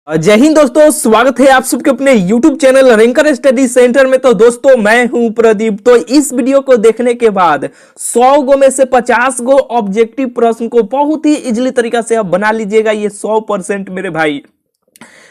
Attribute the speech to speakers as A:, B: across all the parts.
A: जय हिंद दोस्तों, स्वागत है आप सबके अपने YouTube channel ranker study centre में। तो दोस्तों मैं हूं प्रदीप। तो इस वीडियो को देखने के बाद 100 गो में से 50 गो ऑब्जेक्टिव प्रश्न को बहुत ही इजीली तरीका से आप बना लीजिएगा। ये 100% मेरे भाई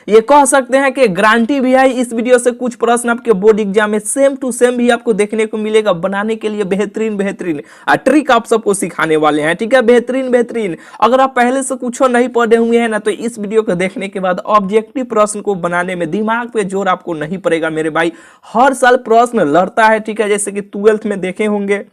A: ये कह सकते हैं कि गारंटी भी है। इस वीडियो से कुछ प्रश्न आपके बोर्ड एग्जाम में सेम टू सेम भी आपको देखने को मिलेगा। बनाने के लिए बेहतरीन ट्रिक आप सबको सिखाने वाले हैं। ठीक है, बेहतरीन। अगर आप पहले से कुछ नहीं पढ़े हुए हैं ना, तो इस वीडियो को देखने के बाद ऑब्जेक्टिव प्रश्न को बनाने में दिमाग पे जोर आपको नहीं पड़ेगा मेरे भाई। हर साल प्रश्न लड़ता है, ठीक है, जैसे कि 12th में देखे होंगे।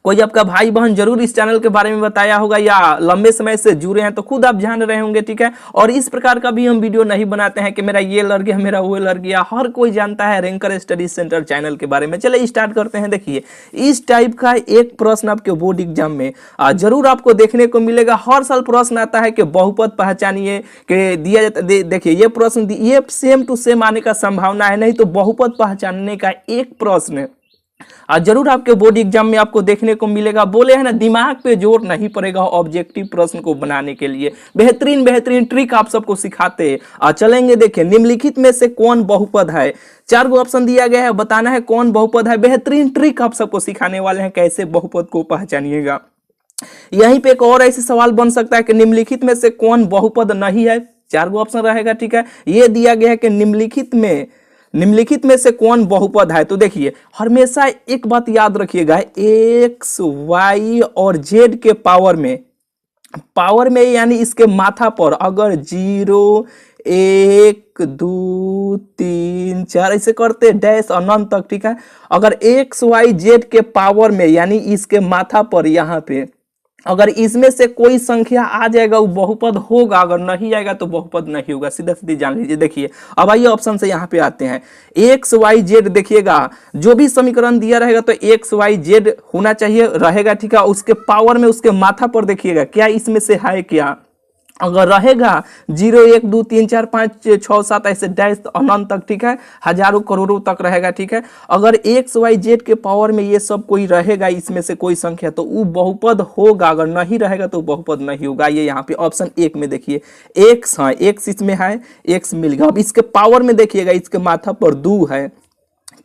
A: कोई आपका भाई बहन जरूर इस चैनल के बारे में बताया होगा या लंबे समय से जुड़े हैं तो खुद आप जान रहे होंगे। ठीक है, और इस प्रकार का भी हम वीडियो नहीं बनाते हैं कि मेरा ये लड़ गया, मेरा वो लड़ गया। हर कोई जानता है रैंकर स्टडी सेंटर चैनल के बारे में। चलिए स्टार्ट करते हैं। देखिए, इस टाइप का एक प्रश्न आपके बोर्ड एग्जाम में जरूर आपको देखने को मिलेगा। हर साल प्रश्न आता है कि बहुपद पहचानिए के दिया जाता। देखिए, ये प्रश्न ये सेम टू सेम आने का संभावना है, नहीं तो बहुपद पहचानने का एक प्रश्न आज जरूर आपके बोर्ड एग्जाम में आपको देखने को मिलेगा। बोले हैं ना, दिमाग पे जोर नहीं पड़ेगा ऑब्जेक्टिव प्रश्न को बनाने के लिए। बेहतरीन ट्रिक आप सबको सिखाते चलेंगे। देखिए, निम्नलिखित में से कौन बहुपद है। 4 गो ऑप्शन दिया गया है, बताना है कौन बहुपद है। बेहतरीन ट्रिक आप सबको सिखाने वाले हैं कैसे बहुपद को पहचानिएगा। यहीं पे एक और ऐसे सवाल बन सकता है कि निम्नलिखित में से कौन बहुपद नहीं है। 4 गो ऑप्शन रहेगा। ठीक है, ये दिया गया है कि निम्नलिखित में से कौन बहुपद है। तो देखिए, हमेशा एक बात याद रखिएगा, एक्स वाई और जेड के पावर में यानी इसके माथा पर अगर 0 1 2 3 4 ऐसे करते डैश अनंत तक। ठीक है, अगर एक्स वाई जेड के पावर में यानी इसके माथा पर यहाँ पे अगर इसमें से कोई संख्या आ जाएगा वो बहुपद होगा, अगर नहीं आएगा तो बहुपद नहीं होगा। सीधा सीधी जान लीजिए। देखिए, अब आइए ऑप्शन से यहाँ पे आते हैं। एक्स वाई जेड, देखिएगा जो भी समीकरण दिया रहेगा तो एक्स वाई जेड होना चाहिए रहेगा। ठीक है, उसके पावर में उसके माथा पर देखिएगा क्या इसमें से है क्या। अगर रहेगा 0 1 2 3 4 5 6 7 ऐसे डैश अनंत तक। ठीक है, हजारों करोड़ों तक रहेगा। ठीक है, अगर एक्स वाई जेड के पावर में ये सब कोई रहेगा, इसमें से कोई संख्या, तो वो बहुपद होगा। अगर नहीं रहेगा तो बहुपद नहीं होगा। ये यहाँ पे ऑप्शन 1 में देखिए, एक्स है, एक्स इसमें है, एक्स मिल गया। अब इसके पावर में देखिएगा, इसके माथा पर 2 है,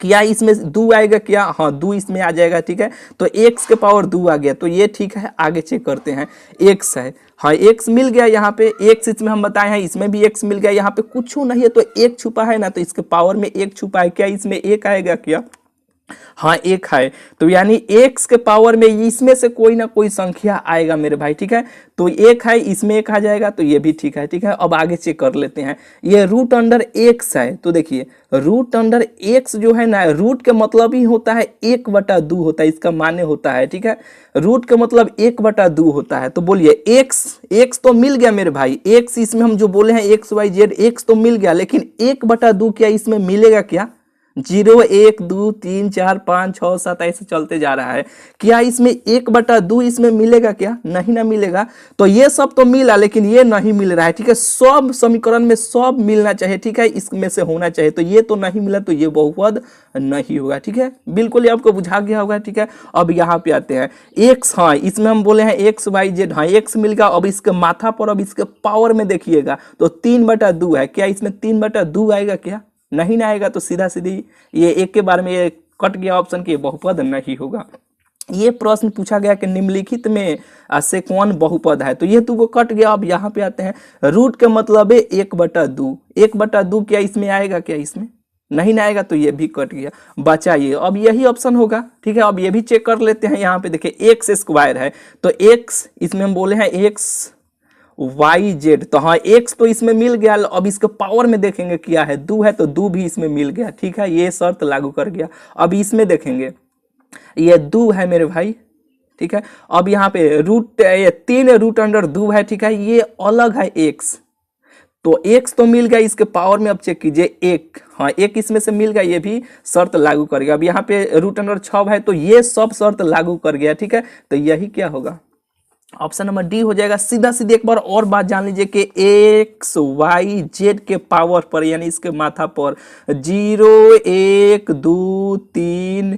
A: क्या इसमें 2 आएगा क्या। हाँ, 2 इसमें आ जाएगा। ठीक है, तो x के पावर 2 आ गया, तो ये ठीक है। आगे चेक करते हैं, x है, हाँ x मिल गया। यहाँ पे x इसमें हम बताए हैं, इसमें भी x मिल गया। यहाँ पे कुछ नहीं है तो 1 छुपा है ना, तो इसके पावर में 1 छुपा है, क्या इसमें 1 आएगा क्या। हाँ, 1 है, तो यानी x के पावर में इसमें से कोई ना कोई संख्या आएगा मेरे भाई। ठीक है, तो 1 है, इसमें 1 आ जाएगा, तो ये भी ठीक है। ठीक है, अब आगे चेक कर लेते हैं। ये रूट अंडर x है, तो देखिए रूट अंडर x जो है ना, रूट के मतलब ही होता है 1/2 होता है, इसका माने होता है। ठीक है, रूट के मतलब 1/2 होता है। तो बोलिए x तो मिल गया मेरे भाई। x इसमें हम जो बोले हैं एक्स वाई जेड, x तो मिल गया, लेकिन 1/2 क्या इसमें मिलेगा क्या। 0 1 2 3 4 5 6 7 ऐसे चलते जा रहा है, क्या इसमें 1/2 इसमें मिलेगा क्या, नहीं ना मिलेगा। तो ये सब तो मिला, लेकिन ये नहीं मिल रहा है। ठीक है, सब समीकरण में सब मिलना चाहिए। ठीक है, इसमें से होना चाहिए, तो ये तो नहीं मिला, तो ये बहुपद नहीं होगा। ठीक है, बिल्कुल ये आपको बुझा गया होगा। ठीक है, अब यहाँ पे आते हैं एक्स। हाँ, इसमें हम बोले हैं एक्स वाई जेड, हाँ एक्स मिल गया। अब इसके माथा पर, अब इसके पावर में देखिएगा तो 3/2 है, क्या इसमें 3/2 आएगा क्या, नहीं ना आएगा। तो सीधा सीधी ये एक के बारे में ये कट गया ऑप्शन की, बहुपद नहीं होगा। ये प्रश्न पूछा गया कि निम्नलिखित में से कौन बहुपद है, तो ये तो कट गया। अब यहाँ पे आते हैं, रूट के मतलब है 1/2, 1/2 क्या इसमें आएगा क्या, इसमें नहीं ना आएगा, तो ये भी कट गया। बचा ये, अब यही ऑप्शन होगा। ठीक है, अब ये भी चेक कर लेते हैं। यहाँ पे देखिए एक्स स्क्वायर है, तो एक्स इसमें हम बोले हैं एक्स वाई जेड, तो हाँ एक्स तो इसमें मिल गया। अब इसके पावर में देखेंगे क्या है, 2 है, तो 2 भी इसमें मिल गया। ठीक है, ये शर्त लागू कर गया। अब इसमें देखेंगे, ये 2 है मेरे भाई। ठीक है, अब यहाँ पे ये 3 रूट अंडर 2 है। ठीक है, ये अलग है एक्स, तो एक्स तो मिल गया इसके पावर में। अब चेक कीजिए 1, हाँ 1 इसमें से मिल गया, ये भी शर्त लागू कर गया। अब यहाँ पे रूट अंडर 6 है, तो ये सब शर्त लागू कर गया। ठीक है, तो यही क्या होगा, ऑप्शन नंबर डी हो जाएगा। सीधा सीधी एक बार और बात जान लीजिए कि एक्स वाई जेड के पावर पर यानी इसके माथा पर 0 1 2 3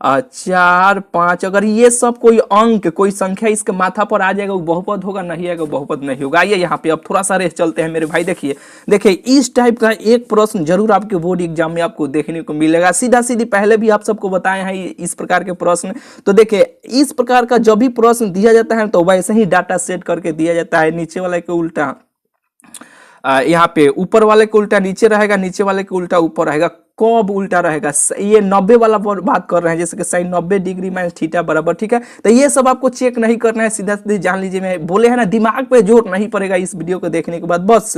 A: 4 5, अगर ये सब कोई अंक कोई संख्या इसके माथा पर आ जाएगा वो बहुपद होगा, नहीं आएगा बहुपद नहीं होगा। आइए यहाँ पे अब थोड़ा सा रेस चलते हैं मेरे भाई। देखिए देखिए इस टाइप का एक प्रश्न जरूर आपके बोर्ड एग्जाम में आपको देखने को मिलेगा। सीधा सीधी पहले भी आप सबको बताए हैं इस प्रकार के प्रश्न। तो देखिए इस प्रकार का जब भी प्रश्न दिया जाता है तो वैसे ही डाटा सेट करके दिया जाता है, नीचे वाले के उल्टा यहाँ पे ऊपर वाले के उल्टा नीचे रहेगा, नीचे वाले के उल्टा ऊपर रहेगा। कब उल्टा रहेगा, ये 90 वाला बात कर रहे हैं, जैसे कि साइन 90 डिग्री माइनस थीटा बराबर, ठीक है। तो ये सब आपको चेक नहीं करना है, सीधा सीधे जान लीजिए। मैं बोले हैं ना, दिमाग पे जोर नहीं पड़ेगा इस वीडियो को देखने के बाद। बस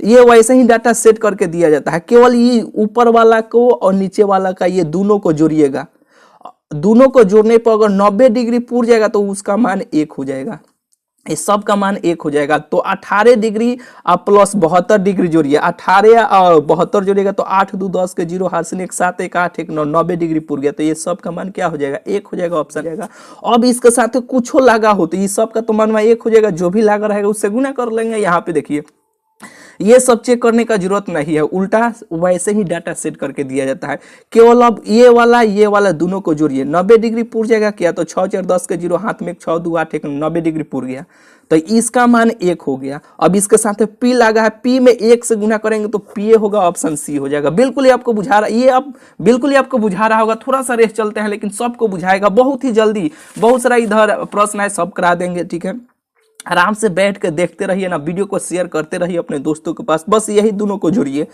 A: ये वैसे ही डाटा सेट करके दिया जाता है, केवल ये ऊपर वाला को और नीचे वाला का ये दोनों को जोड़िएगा। दोनों को जोड़ने पर अगर 90 डिग्री पूर जाएगा तो उसका मान 1 हो जाएगा, इस सब का मान 1 हो जाएगा। तो 18 डिग्री आप प्लस 72 डिग्री जोड़िए, 18 और 72 जोड़िएगा तो 8 2 10 के 0 हार से 1 7 1 8 1 9, 90 डिग्री पूर गया। तो ये सब का मान क्या हो जाएगा, 1 हो जाएगा, ऑप्शन जाएगा। अब इसके साथ कुछ लगा हो तो ये सब का तो मान 1 हो जाएगा, जो भी लगा रहेगा उससे गुना कर लेंगे। यहाँ पे देखिए ये सब चेक करने का जरूरत नहीं है, उल्टा वैसे ही डाटा सेट करके दिया जाता है। केवल अब ये वाला दोनों को जोड़िए, 90 डिग्री पूर जाएगा क्या, तो 6 4 10 के 0 हाथ में 6 2 8 1 90 डिग्री पूर गया, तो इसका मान 1 हो गया। अब इसके साथ पी लगा है, पी में 1 से गुना करेंगे तो पी होगा, ऑप्शन सी हो जाएगा। बिल्कुल ही आपको बुझा रहा, ये अब बिल्कुल ही आपको बुझा रहा होगा। थोड़ा सा रेस चलते हैं लेकिन सबको बुझाएगा बहुत ही जल्दी। बहुत सारा इधर प्रश्न है, सब करा देंगे, ठीक है। आराम से बैठ के देखते रहिए ना, वीडियो को शेयर करते रहिए अपने दोस्तों के पास। बस यही दोनों को जोड़िए,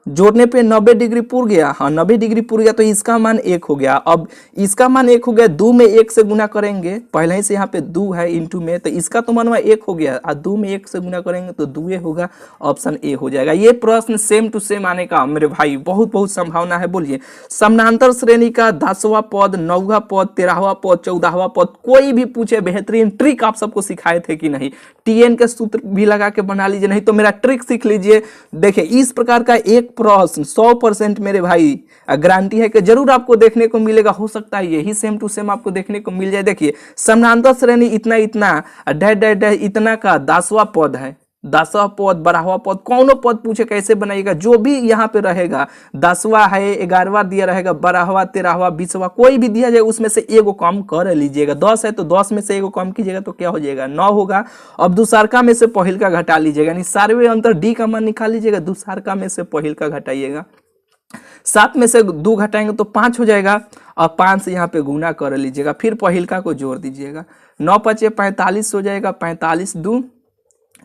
A: जोड़ने पे 90 डिग्री पूर गया, हाँ 90 डिग्री पूर गया तो इसका मान 1 हो गया। अब इसका मान 1 हो गया, 2 में 1 से गुना करेंगे, पहले ही से यहाँ पे 2 है इंटू में, तो इसका तो मान 1 हो गया, और 2 में 1 से गुना करेंगे तो 2 होगा, ऑप्शन ए हो जाएगा। ये प्रश्न सेम टू सेम आने का मेरे भाई बहुत बहुत संभावना है। बोलिए समानांतर श्रेणी का 10वां पद, 9वां पद, 13वां पद, 14वां पद, कोई भी पूछे, बेहतरीन ट्रिक आप सबको सिखाए थे कि नहीं, टीएन के सूत्र भी लगा के बना लीजिए, नहीं तो मेरा ट्रिक सीख लीजिए। देखिए इस प्रकार का एक प्रश्न 100% मेरे भाई गारंटी है कि जरूर आपको देखने को मिलेगा। हो सकता है यही सेम टू सेम आपको देखने को मिल जाए। देखिए समानांतर श्रेणी इतना इतना डैश डैश डैश इतना का 10वां पद है, 10वां पद 12वां पद, कौनो पद पूछे कैसे बनाइएगा, जो भी यहाँ पे रहेगा 10वां है, 11वां दिया रहेगा, 12वां 13वां 20वां कोई भी दिया जाए उसमें से एगो कम कर लीजिएगा। 10 है तो 10 में से एगो कम कीजिएगा तो क्या हो जाएगा, 9 होगा। अब दूसरका में से पहिल का घटा लीजिएगा, यानी सारे अंतर डी का मान निकाल लीजिएगा, दूसरका में से पहिल का घटाइएगा, 7 में से 2 घटाएंगे तो 5 हो जाएगा, और 5 से यहाँ पे गुना कर लीजिएगा, फिर पहिलका को जोड़ दीजिएगा, 9 5 45 हो जाएगा, 45 2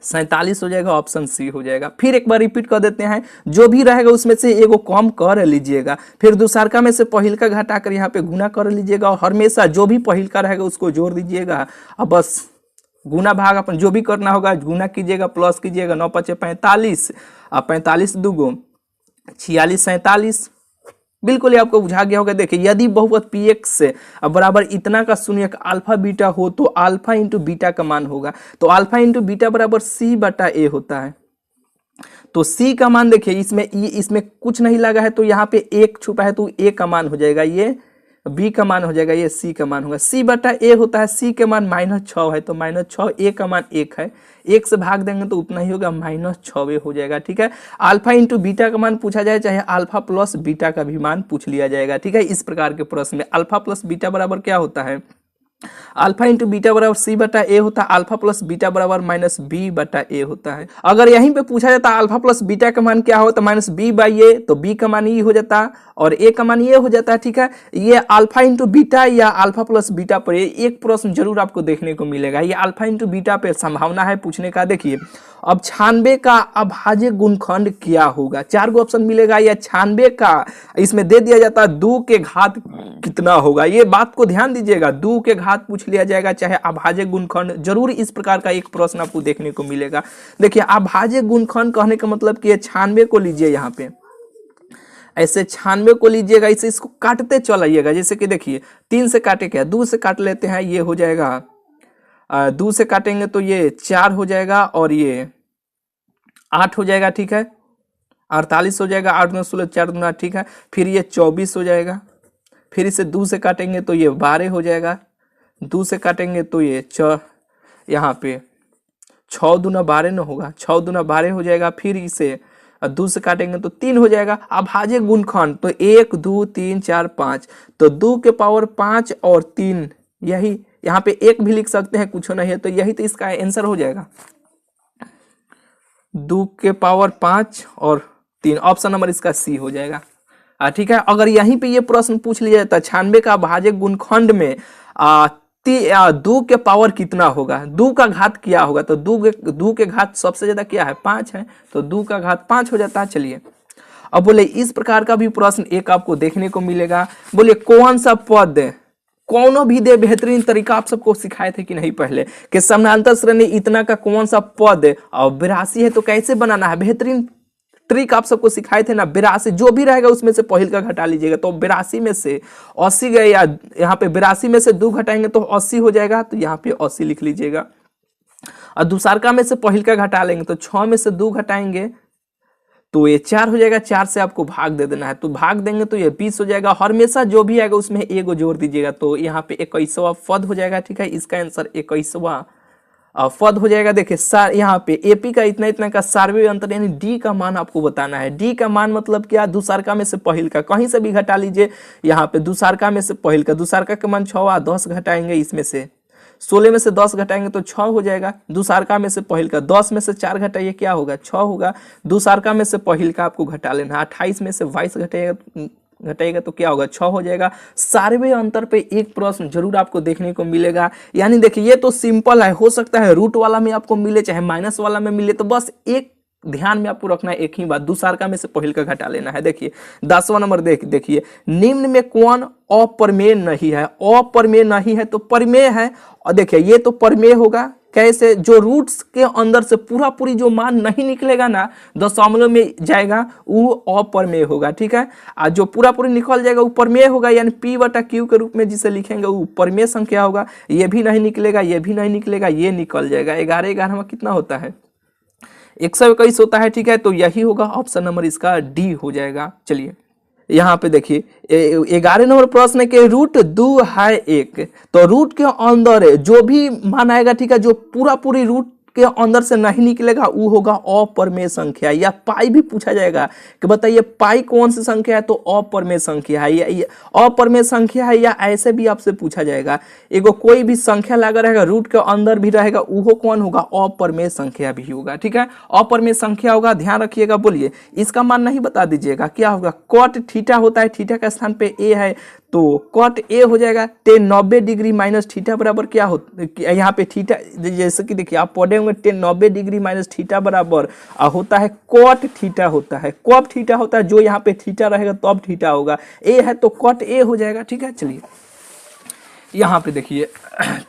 A: 47 हो जाएगा, ऑप्शन सी हो जाएगा। फिर एक बार रिपीट कर देते हैं, जो भी रहेगा उसमें से एगो कम कर लीजिएगा, फिर दूसरका में से पहिलका घटा कर यहाँ पे गुना कर लीजिएगा, और हमेशा जो भी पहिलका रहेगा उसको जोड़ दीजिएगा। अब बस गुना भाग अपन जो भी करना होगा गुना कीजिएगा, प्लस कीजिएगा, 9 5 45, और 45 2 46 47, बिल्कुल ही आपको बुझा गया होगा। देखिए यदि बहुपद px से बराबर इतना का शून्य अल्फा बीटा हो तो अल्फा इंटू बीटा का मान होगा, तो अल्फा इंटू बीटा बराबर c बटा a होता है। तो c का मान देखिए इसमें कुछ नहीं लगा है तो यहाँ पे 1 छुपा है तो a का मान हो जाएगा, ये b का मान हो जाएगा, ये c का मान होगा, c बटा a होता है, c के मान -6 है तो -6, a का मान 1 है, 1 से भाग देंगे तो उतना ही होगा, -6 हो जाएगा, ठीक है। अल्फा इंटू बीटा का मान पूछा जाए, चाहे अल्फा प्लस बीटा का भी मान पूछ लिया जाएगा, ठीक है। इस प्रकार के प्रश्न में अल्फा प्लस बीटा बराबर क्या होता है, अल्फा इंटू बीटा बराबर सी बटा ए होता है, अल्फा प्लस बीटा बराबर माइनस बी बटा ए होता है। अगर यहीं पे पूछा जाता है अल्फा प्लस बीटा का मान क्या होता है, माइनस बी बाई ए, तो बी का मान ये हो जाता और ए का मान ये हो जाता है, ठीक है। ये अल्फा इंटू बीटा या अल्फा प्लस बीटा पर एक प्रश्न जरूर आपको देखने को मिलेगा, ये अल्फा इंटू बीटा पे संभावना है पूछने का। देखिए अब 96 का अभाज्य गुणनखंड क्या होगा, 4 गो ऑप्शन मिलेगा, या 96 का इसमें दे दिया जाता है 2 के घात कितना होगा, ये बात को ध्यान दीजिएगा, 2 के घात पूछ लिया जाएगा, चाहे अभाज्य गुणनखंड, जरूर इस प्रकार का एक प्रश्न आपको देखने को मिलेगा। देखिए अभाज्य गुणनखंड कहने का मतलब कि 96 को लीजिए, यहाँ पे ऐसे 96 को लीजिएगा, इसे इसको काटते चलाइएगा, जैसे कि देखिए 3 से काटे क्या, 2 से काट लेते हैं, ये हो जाएगा 2 से काटेंगे तो ये 4 हो जाएगा और ये 8 हो जाएगा, ठीक है। 48 हो जाएगा, 8 9 16 4 2 ठीक है। फिर ये 24 हो जाएगा, फिर इसे 2 से काटेंगे तो ये 12 हो जाएगा, 2 से काटेंगे तो ये यहाँ पे 6 दूना 12 न होगा, 6 दूना 12 हो जाएगा। फिर इसे और 2 से काटेंगे तो 3 हो जाएगा। अभाज्य गुणनखंड तो 1 2 3 4 5, तो 2 के पावर 5 और 3, यही यहाँ पे 1 भी लिख सकते हैं, कुछ नहीं है, तो यही तो इसका आंसर हो जाएगा, 2 के पावर 5 और 3, ऑप्शन नंबर इसका सी हो जाएगा। ठीक है। अगर यहीं पे ये प्रश्न पूछ लिया जाता 96 का अभाज्य गुणनखंड में 2 के पावर कितना होगा, 2 का घात क्या होगा, तो 2 के घात सबसे ज्यादा क्या है, 5 है, तो 2 का घात 5 हो जाता है। चलिए अब बोले इस प्रकार का भी प्रश्न एक आपको देखने को मिलेगा। बोलिए कौन सा पद कौनो भी दे, बेहतरीन तरीका आप सबको सिखाए थे कि नहीं पहले, कि समानांतर श्रेणी इतना का कौन सा पद और 82 है तो कैसे बनाना है, बेहतरीन ट्रिक आप सबको सिखाए थे ना। 82 जो भी रहेगा उसमें से पहिल का घटा लीजिएगा, तो 82 में से 80 गए, या यहाँ पे 82 में से 2 घटाएंगे तो 80 हो जाएगा, तो यहाँ पे 80 लिख लीजिएगा। और दूसरका में से पहिल का घटा लेंगे तो 6 में से 2 घटाएंगे तो ये 4 हो जाएगा, 4 से आपको भाग दे देना है, तो भाग देंगे तो ये 20 हो जाएगा। हमेशा जो भी आएगा उसमें एगो जोड़ दीजिएगा, तो यहाँ पे 21वां पद हो जाएगा। ठीक है, इसका आंसर 21वां पद हो जाएगा। देखिए यहाँ पे एपी का इतना इतना का सार्वत्रिक अंतर यानी डी का मान आपको बताना है। डी का मान मतलब क्या, दूसरका में से पहिल का, कहीं से भी घटा लीजिए। यहाँ पे दूसरका में से पहिल का, दूसरका का मान 6, 10 घटाएंगे इसमें से, 16 में से 10 घटाएंगे तो 6 हो जाएगा। दूसरका में से पहिल का 10 में से 4 घटाइए, क्या होगा, 6 होगा। दूसरका में से पहिल का आपको घटा लेना, 28 में से 22 घटाएगा तो क्या होगा, 6 हो जाएगा। सार्वत्रिक अंतर पे एक प्रश्न जरूर आपको देखने को मिलेगा। यानी देखिए ये तो सिंपल है, हो सकता है रूट वाला में आपको मिले चाहे माइनस वाला में मिले, तो बस एक ध्यान में आपको रखना है एक ही बात, दूसरका में से पहिल का घटा लेना है। देखिए 10वां नंबर देखिए, निम्न में कौन अप्रमेय नहीं है, अप्रमेय नहीं है तो प्रमेय है। और देखिए ये तो प्रमेय होगा, कैसे, जो रूट्स के अंदर से पूरा पूरी जो मान नहीं निकलेगा ना, दशमलव में जाएगा, वो अप्रमेय होगा। ठीक है, और जो पूरा पूरी निकल जाएगा वो प्रमेय होगा, यानी P/Q के रूप में जिसे लिखेंगे वो प्रमेय संख्या होगा। ये भी नहीं निकलेगा, ये भी नहीं निकलेगा, ये निकल जाएगा। 11 11 कितना होता है, 121 होता है। ठीक है, तो यही होगा, ऑप्शन नंबर इसका डी हो जाएगा। चलिए यहाँ पे देखिए 11 नंबर प्रश्न के रूट 2 है 1, तो रूट के अंदर जो भी मान आएगा, ठीक है, जो पूरा पूरी रूट के अंदर से नहीं निकलेगा वो होगा अप्रमेय संख्या। या पाई भी पूछा जाएगा कि बताइए पाई कौन सी संख्या है, तो अप्रमेय संख्या है, या अप्रमेय संख्या है, या ऐसे भी आपसे पूछा जाएगा एगो कोई भी संख्या लगा रहेगा रूट के अंदर भी रहेगा, वो कौन होगा, अप्रमेय संख्या भी होगा। ठीक है, अप्रमेय संख्या होगा, ध्यान रखिएगा। बोलिए इसका मान नहीं बता दीजिएगा, क्या होगा, कॉट थीटा होता है, थीटा का स्थान पे ए है तो कॉट ए हो जाएगा। 90 डिग्री माइनस थीटा बराबर क्या होता, यहाँ पे थीटा जैसे कि देखिए आप पढ़े होंगे 90 डिग्री माइनस थीटा बराबर होता है कॉट थीटा होता है, कॉट थीटा होता है, जो यहाँ पे थीटा रहेगा तब थीटा होगा, ए है तो कॉट ए हो जाएगा। ठीक है, चलिए यहाँ पे देखिए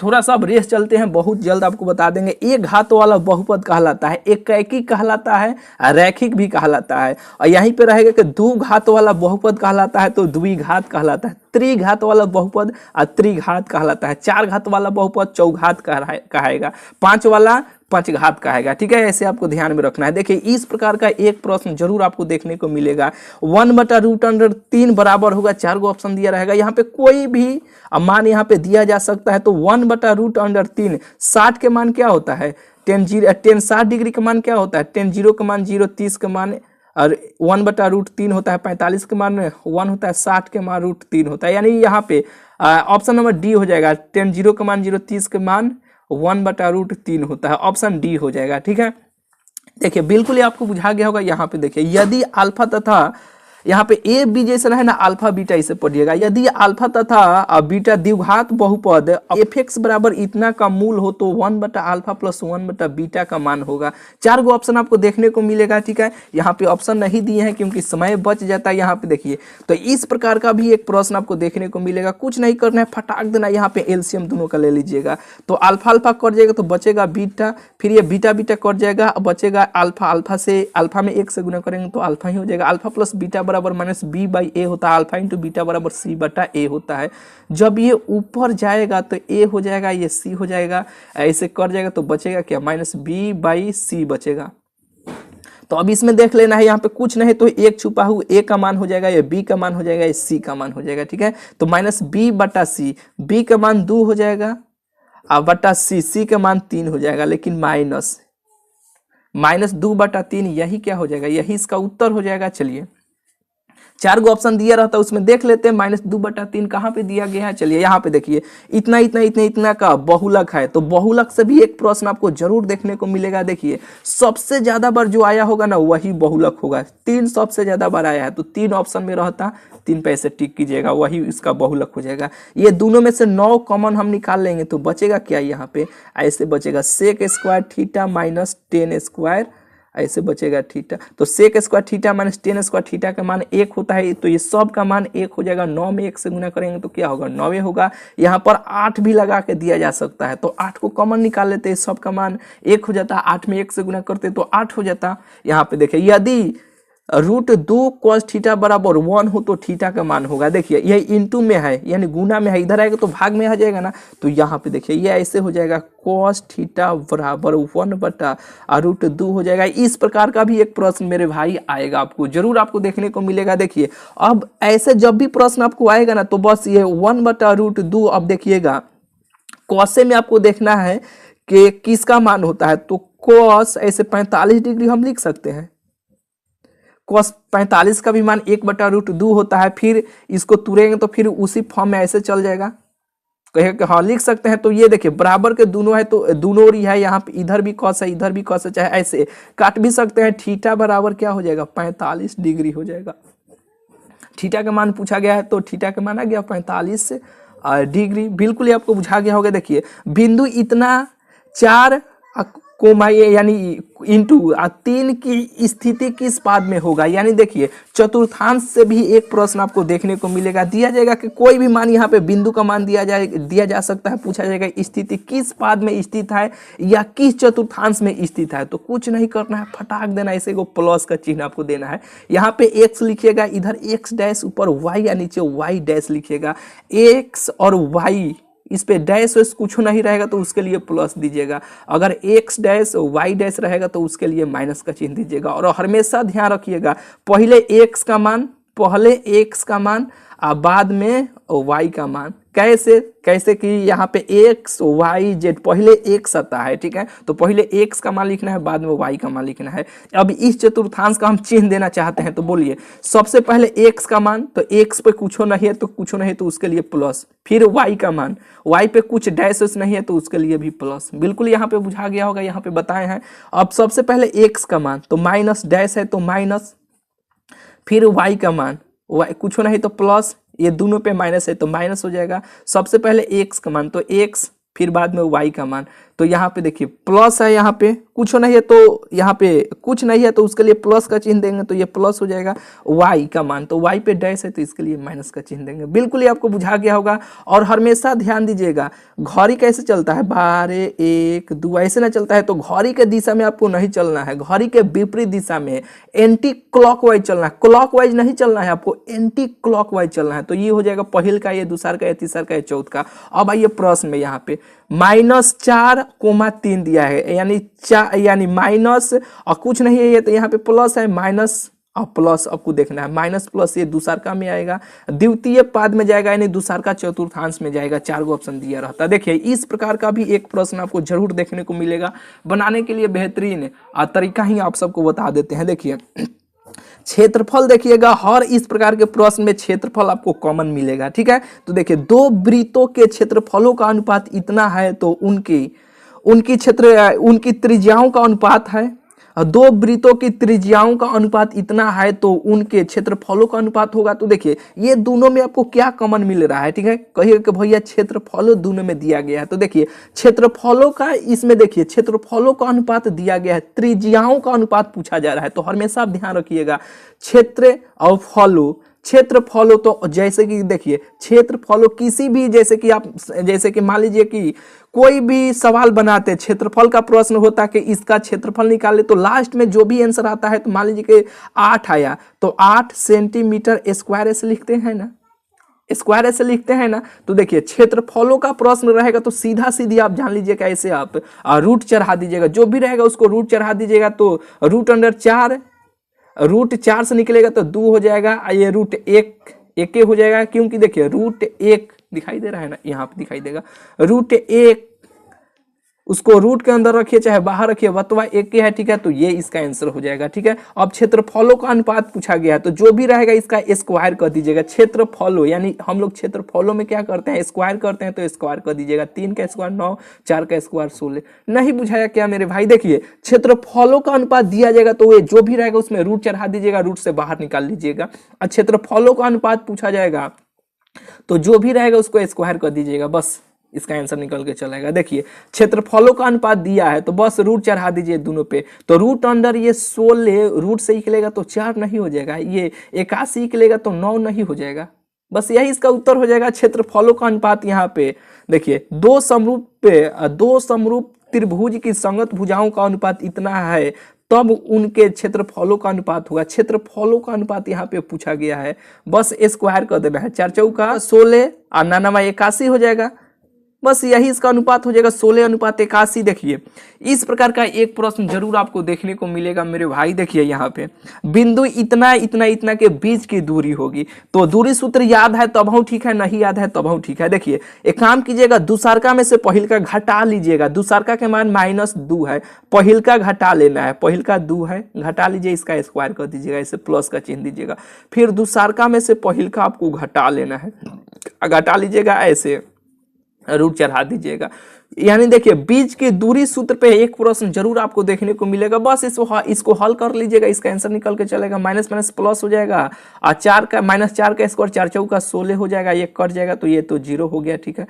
A: थोड़ा सा अब रेस चलते हैं, बहुत जल्द आपको बता देंगे। एक घात वाला बहुपद कहलाता है, एकैकी कहलाता है, रैखिक भी कहलाता है। और यहीं पे रहेगा कि द्विघात वाला बहुपद कहलाता है तो द्विघात कहलाता है, त्रिघात वाला बहुपद त्रिघात कहलाता है, 4 घात वाला बहुपद चौघात कहेगा, 5 वाला पंचघात कहेगा। ठीक है, ऐसे आपको ध्यान में रखना है। देखिए इस प्रकार का एक प्रश्न जरूर आपको देखने को मिलेगा। 1/√3 बराबर होगा, 4 गो ऑप्शन दिया रहेगा, यहाँ पे कोई भी मान यहाँ पे दिया जा सकता है। तो 1/√3 60 के मान क्या होता है, 10 60 डिग्री का मान क्या होता है, 10 0 का मान 0, 30 का मान, और 1/√3 होता है 45 के मान में, 1 होता है 60 के मान √3 होता है। यानी यहाँ पे ऑप्शन नंबर डी हो जाएगा, 10 0 का मान 0, 30 के मान 1/√3 होता है, ऑप्शन डी हो जाएगा। ठीक है, देखिए बिल्कुल ही आपको बुझा गया होगा। यहाँ पे देखिए यदि अल्फा तथा यहाँ पे ए बी जैसा है ना, अल्फा बीटा इसे पढ़िएगा, यदि अल्फा तथा बीटा द्विघात बहुपद एफ बराबर इतना का मूल हो तो 1/α + 1/बीटा का मान होगा। 4 गो ऑप्शन आपको देखने को मिलेगा। ठीक है, यहाँ पे ऑप्शन नहीं दिए हैं क्योंकि समय बच जाता है। यहाँ पे देखिए तो इस प्रकार का भी एक प्रश्न आपको देखने को मिलेगा, कुछ नहीं करना है, फटाक देना, यहाँ पे एलसीएम दोनों का ले लीजिएगा। तो अल्फा अल्फा कट जाएगा तो बचेगा बीटा, फिर ये बीटा बीटा कट जाएगा, बचेगा अल्फा, अल्फा से अल्फा में 1 से गुना करेंगे तो अल्फा ही हो जाएगा। अल्फा प्लस बीटा बराबर -b/a होता है, अल्फा इंटू बीटा बराबर c/a होता है। जब ये ऊपर जाएगा तो a हो जाएगा, ये c हो जाएगा, ऐसे कर जाएगा तो बचेगा क्या, -b/c बचेगा। तो अब इसमें देख लेना है, यहाँ पे कुछ नहीं तो एक छुपा हुआ a का मान हो जाएगा, ये b का मान हो जाएगा, ये c का मान हो जाएगा। ठीक है, तो -b/c, b का मान 2 हो जाएगा और बटा c, c का मान 3 हो जाएगा, लेकिन माइनस -2/3 यही क्या हो जाएगा, यही इसका उत्तर हो जाएगा। चलिए 4 गो ऑप्शन दिया रहता है उसमें देख लेते हैं -2/3 कहाँ पे दिया गया है। चलिए यहाँ पे देखिए इतना इतना इतना इतना का बहुलक है, तो बहुलक से भी एक प्रश्न आपको जरूर देखने को मिलेगा। देखिए सबसे ज्यादा बार जो आया होगा ना वही बहुलक होगा, 3 सबसे ज्यादा बार आया है, तो 3 ऑप्शन में रहता, 3 पे से टिक कीजिएगा, वही इसका बहुलक हो जाएगा। ये दोनों में से 9 कॉमन हम निकाल लेंगे तो बचेगा क्या, यहाँ पे ऐसे बचेगा sec square theta minus tan square, ऐसे बचेगा थीटा। तो sec square theta minus tan square theta का मान 1 होता है, तो ये सब का मान 1 हो जाएगा। 9 में 1 से गुना करेंगे तो क्या होगा, 9 होगा। यहाँ पर 8 भी लगा के दिया जा सकता है, तो 8 को कॉमन निकाल लेते हैं, सब का मान 1 हो जाता। 8 में 1 से गुना करते तो 8 हो जाता। यहाँ पे देखिए यदि √2 cos थीटा बराबर 1 हो तो थीटा का मान होगा, देखिए ये इंटू में है यानी गुना में है, इधर आएगा तो भाग में आ जाएगा ना, तो यहाँ पे देखिए ये ऐसे हो जाएगा cos थीटा बराबर 1/√2 हो जाएगा। इस प्रकार का भी एक प्रश्न मेरे भाई आएगा, आपको जरूर आपको देखने को मिलेगा। देखिए अब ऐसे जब भी प्रश्न आपको आएगा ना तो बस ये 1/√2, अब देखिएगा कॉसे में आपको देखना है कि किसका मान होता है, तो cos ऐसे 45 डिग्री हम लिख सकते हैं, cos 45 का भी मान 1/√2 होता है। फिर इसको तुरेंगे तो फिर उसी फॉर्म में ऐसे चल जाएगा, कहे कि हाँ लिख सकते हैं। तो ये देखिए बराबर के दोनों है तो दोनों ओर ही है, यहाँ पे इधर भी cos है इधर भी cos है, चाहे ऐसे काट भी सकते हैं। थीटा बराबर क्या हो जाएगा, 45 डिग्री हो जाएगा। थीटा का मान पूछा गया है तो थीटा का मान आ गया 45 डिग्री, बिल्कुल ही आपको बुझा गया होगा। देखिए बिंदु इतना 4 कोमा यानी इंटू 3 की स्थिति किस पाद में होगा, यानी देखिए चतुर्थांश से भी एक प्रश्न आपको देखने को मिलेगा। दिया जाएगा कि कोई भी मान, यहाँ पे बिंदु का मान दिया जा सकता है, पूछा जाएगा स्थिति किस पाद में स्थित है या किस चतुर्थांश में स्थित है। तो कुछ नहीं करना है, फटाक देना, ऐसे को प्लस का चिन्ह आपको देना है। यहाँ पे x लिखिएगा, इधर x डैश, ऊपर y या नीचे y डैश लिखिएगा। x और y इस पे डैश वैश कुछ नहीं रहेगा तो उसके लिए प्लस दीजिएगा, अगर x डैश y डैश रहेगा तो उसके लिए माइनस का चिन्ह दीजिएगा। और हमेशा ध्यान रखिएगा पहले x का मान और बाद में y का मान। कैसे कि यहाँ पे x y z पहले x आता है, ठीक है, तो पहले x का मान लिखना है बाद में y का मान लिखना है। अब इस चतुर्थांश का हम चिन्ह देना चाहते हैं तो बोलिए सबसे पहले x का मान, तो x पे कुछ नहीं है तो कुछ नहीं तो उसके लिए प्लस, फिर y का मान, y पे कुछ डैश नहीं है तो उसके लिए भी प्लस। बिल्कुल यहाँ पे बुझा गया होगा, यहाँ पे बताए हैं। अब सबसे पहले x का मान तो माइनस डैश है तो माइनस, फिर y का मान y कुछ नहीं तो प्लस, ये दोनों पे माइनस है तो माइनस हो जाएगा। सबसे पहले x का मान तो x, फिर बाद में y का मान, तो यहाँ पे देखिए प्लस है, यहाँ पे कुछ नहीं है तो यहाँ पे कुछ नहीं है तो उसके लिए प्लस का चिन्ह देंगे तो ये प्लस हो जाएगा। y का मान तो y पे डैश है तो इसके लिए माइनस का चिन्ह देंगे। बिल्कुल ही आपको बुझा गया होगा। और हमेशा ध्यान दीजिएगा घड़ी कैसे चलता है, 12 1 2 ऐसे ना चलता है, तो घड़ी के दिशा में आपको नहीं चलना है, घड़ी के विपरीत दिशा में एंटी क्लॉकवाइज चलना है, क्लॉकवाइज नहीं चलना है, आपको एंटी क्लॉकवाइज चलना है। तो ये हो जाएगा पहल का, ये दूसरा का, ये तीसरा का, ये चौथ का। अब आइए प्रश्न में यहाँ पे -4,3 दिया है, यानी माइनस और कुछ नहीं है ये, तो यहाँ पे प्लस है, माइनस और प्लस आपको देखना है, माइनस प्लस ये दूसरका में आएगा, द्वितीय पाद में जाएगा यानी दूसरका चतुर्थांश में जाएगा। 4 गो ऑप्शन दिया रहता है। देखिए इस प्रकार का भी एक प्रश्न आपको जरूर देखने को मिलेगा। बनाने के लिए बेहतरीन तरीका ही आप सबको बता देते हैं। देखिए क्षेत्रफल देखिएगा, हर इस प्रकार के प्रश्न में क्षेत्रफल आपको कॉमन मिलेगा, ठीक है। तो देखिए 2 वृत्तों के क्षेत्रफलों का अनुपात इतना है तो उनकी त्रिज्याओं का अनुपात है, 2 वृत्तों की त्रिज्याओं का अनुपात इतना है तो उनके क्षेत्रफलों का अनुपात होगा। तो देखिए ये दोनों में आपको क्या कॉमन मिल रहा है, ठीक है, कहिए कि भैया क्षेत्रफलों दोनों में दिया गया है। तो देखिए क्षेत्रफलों का, इसमें देखिए क्षेत्रफलों का अनुपात दिया गया है, त्रिज्याओं का अनुपात पूछा जा रहा है। तो हमेशा आप ध्यान रखिएगा क्षेत्रफलों तो जैसे कि देखिए क्षेत्रफलों किसी भी, जैसे कि मान लीजिए कि कोई भी सवाल बनाते क्षेत्रफल का प्रश्न होता कि इसका क्षेत्रफल निकाले, तो लास्ट में जो भी आंसर आता है, तो मान लीजिए कि 8 आया तो 8 सेंटीमीटर स्क्वायर ऐसे लिखते हैं ना, स्क्वायर ऐसे लिखते हैं ना। तो देखिए क्षेत्रफलों का प्रश्न रहेगा तो सीधा सीधी आप जान लीजिए कैसे आप रूट चढ़ा दीजिएगा, जो भी रहेगा उसको रूट चढ़ा दीजिएगा। तो √4 से निकलेगा तो 2 हो जाएगा, ये √1 हो जाएगा, क्योंकि देखिए √1 दिखाई दे रहा है ना, यहाँ पे दिखाई देगा √1 उसको रूट के अंदर रखिए चाहे बाहर रखिए, वतवा एक ही है, ठीक है। तो ये इसका आंसर हो जाएगा, ठीक है। अब क्षेत्रफलों का अनुपात पूछा गया है, तो जो भी रहेगा इसका स्क्वायर कर दीजिएगा। क्षेत्रफलों यानी हम लोग क्षेत्रफलों में क्या करते हैं, स्क्वायर करते हैं, तो स्क्वायर कर दीजिएगा। 3 का स्क्वायर 9, 4 का स्क्वायर 16। नहीं बुझाया क्या मेरे भाई? देखिए क्षेत्रफलों का अनुपात दिया जाएगा तो ये जो भी रहेगा उसमें रूट चढ़ा दीजिएगा, रूट से बाहर निकाल लीजिएगा। और क्षेत्रफलों का अनुपात पूछा जाएगा तो जो भी रहेगा उसको स्क्वायर कर दीजिएगा, बस इसका आंसर निकल के चलेगा। देखिए क्षेत्रफलों का अनुपात दिया है तो बस रूट चढ़ा दीजिए दोनों पे, तो रूट अंडर ये 16 रूट से निकलेगा तो 4 नहीं हो जाएगा, ये 81 निकलेगा तो 9 नहीं हो जाएगा। बस यही इसका उत्तर हो जाएगा। क्षेत्रफलों का अनुपात यहाँ पे देखिए दो समरूप त्रिभुज की संगत भुजाओं का अनुपात इतना है तब उनके क्षेत्रफलों का अनुपात होगा। क्षेत्रफलों का अनुपात यहाँ पे पूछा गया है, बस स्क्वायर कर देना है। 4 चौका 16 और 9 81 हो जाएगा, बस यही इसका अनुपात हो जाएगा 16:81। देखिए इस प्रकार का एक प्रश्न जरूर आपको देखने को मिलेगा मेरे भाई। देखिए यहाँ पे बिंदु इतना इतना इतना के बीच की दूरी होगी, तो दूरी सूत्र याद है तब हम ठीक है, नहीं याद है तब हम ठीक है। देखिए एक काम कीजिएगा, दुसारका में से पहिलका घटा लीजिएगा। दुसारका के मान -2 है, पहिलका घटा लेना है, पहिलका 2 है, घटा लीजिए, इसका स्क्वायर कर दीजिएगा, इसे प्लस का चिन्ह दीजिएगा। फिर दुसारका में से पहिलका आपको घटा लेना है, घटा लीजिएगा, ऐसे रूट चढ़ा दीजिएगा। यानी देखिए बीच की दूरी सूत्र पे एक प्रश्न जरूर आपको देखने को मिलेगा, बस इसको हल कर लीजिएगा, इसका आंसर निकल के चलेगा। माइनस माइनस प्लस हो जाएगा और -4 का स्क्वायर 4 चौका 16 हो जाएगा, ये कट जाएगा तो ये तो 0 हो गया, ठीक है।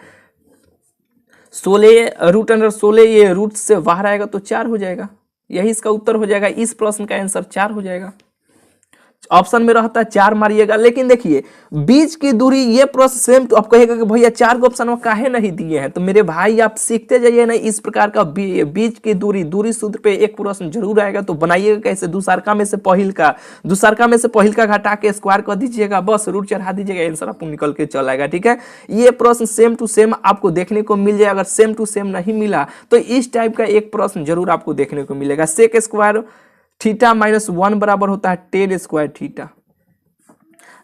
A: 16 रूट अंडर 16 ये रूट से बाहर आएगा तो 4 हो जाएगा, यही इसका उत्तर हो जाएगा। इस प्रश्न का आंसर 4 हो जाएगा। ऑप्शन में रहता है 4 मारिएगा। लेकिन देखिए बीच की दूरी ये प्रश्न सेम, तो आप कहेगा कि भैया 4 को ऑप्शन में काहे नहीं दिए हैं, तो मेरे भाई आप सीखते जाइए ना इस प्रकार का बीच की दूरी सूत्र पे एक प्रश्न जरूर आएगा, तो बनाइएगा कैसे। दुसारका में से पहिलका घटा के स्क्वायर कर दीजिएगा, बस रूट चढ़ा दीजिएगा, आंसर आपको निकल के चल आएगा, ठीक है। ये प्रश्न सेम टू सेम आपको देखने को मिल जाए। अगर सेम टू सेम नहीं मिला तो इस टाइप का एक प्रश्न जरूर आपको देखने को मिलेगा। सेक स्क्वायर थीटा -1 बराबर होता है 10 स्क्वायर थीटा।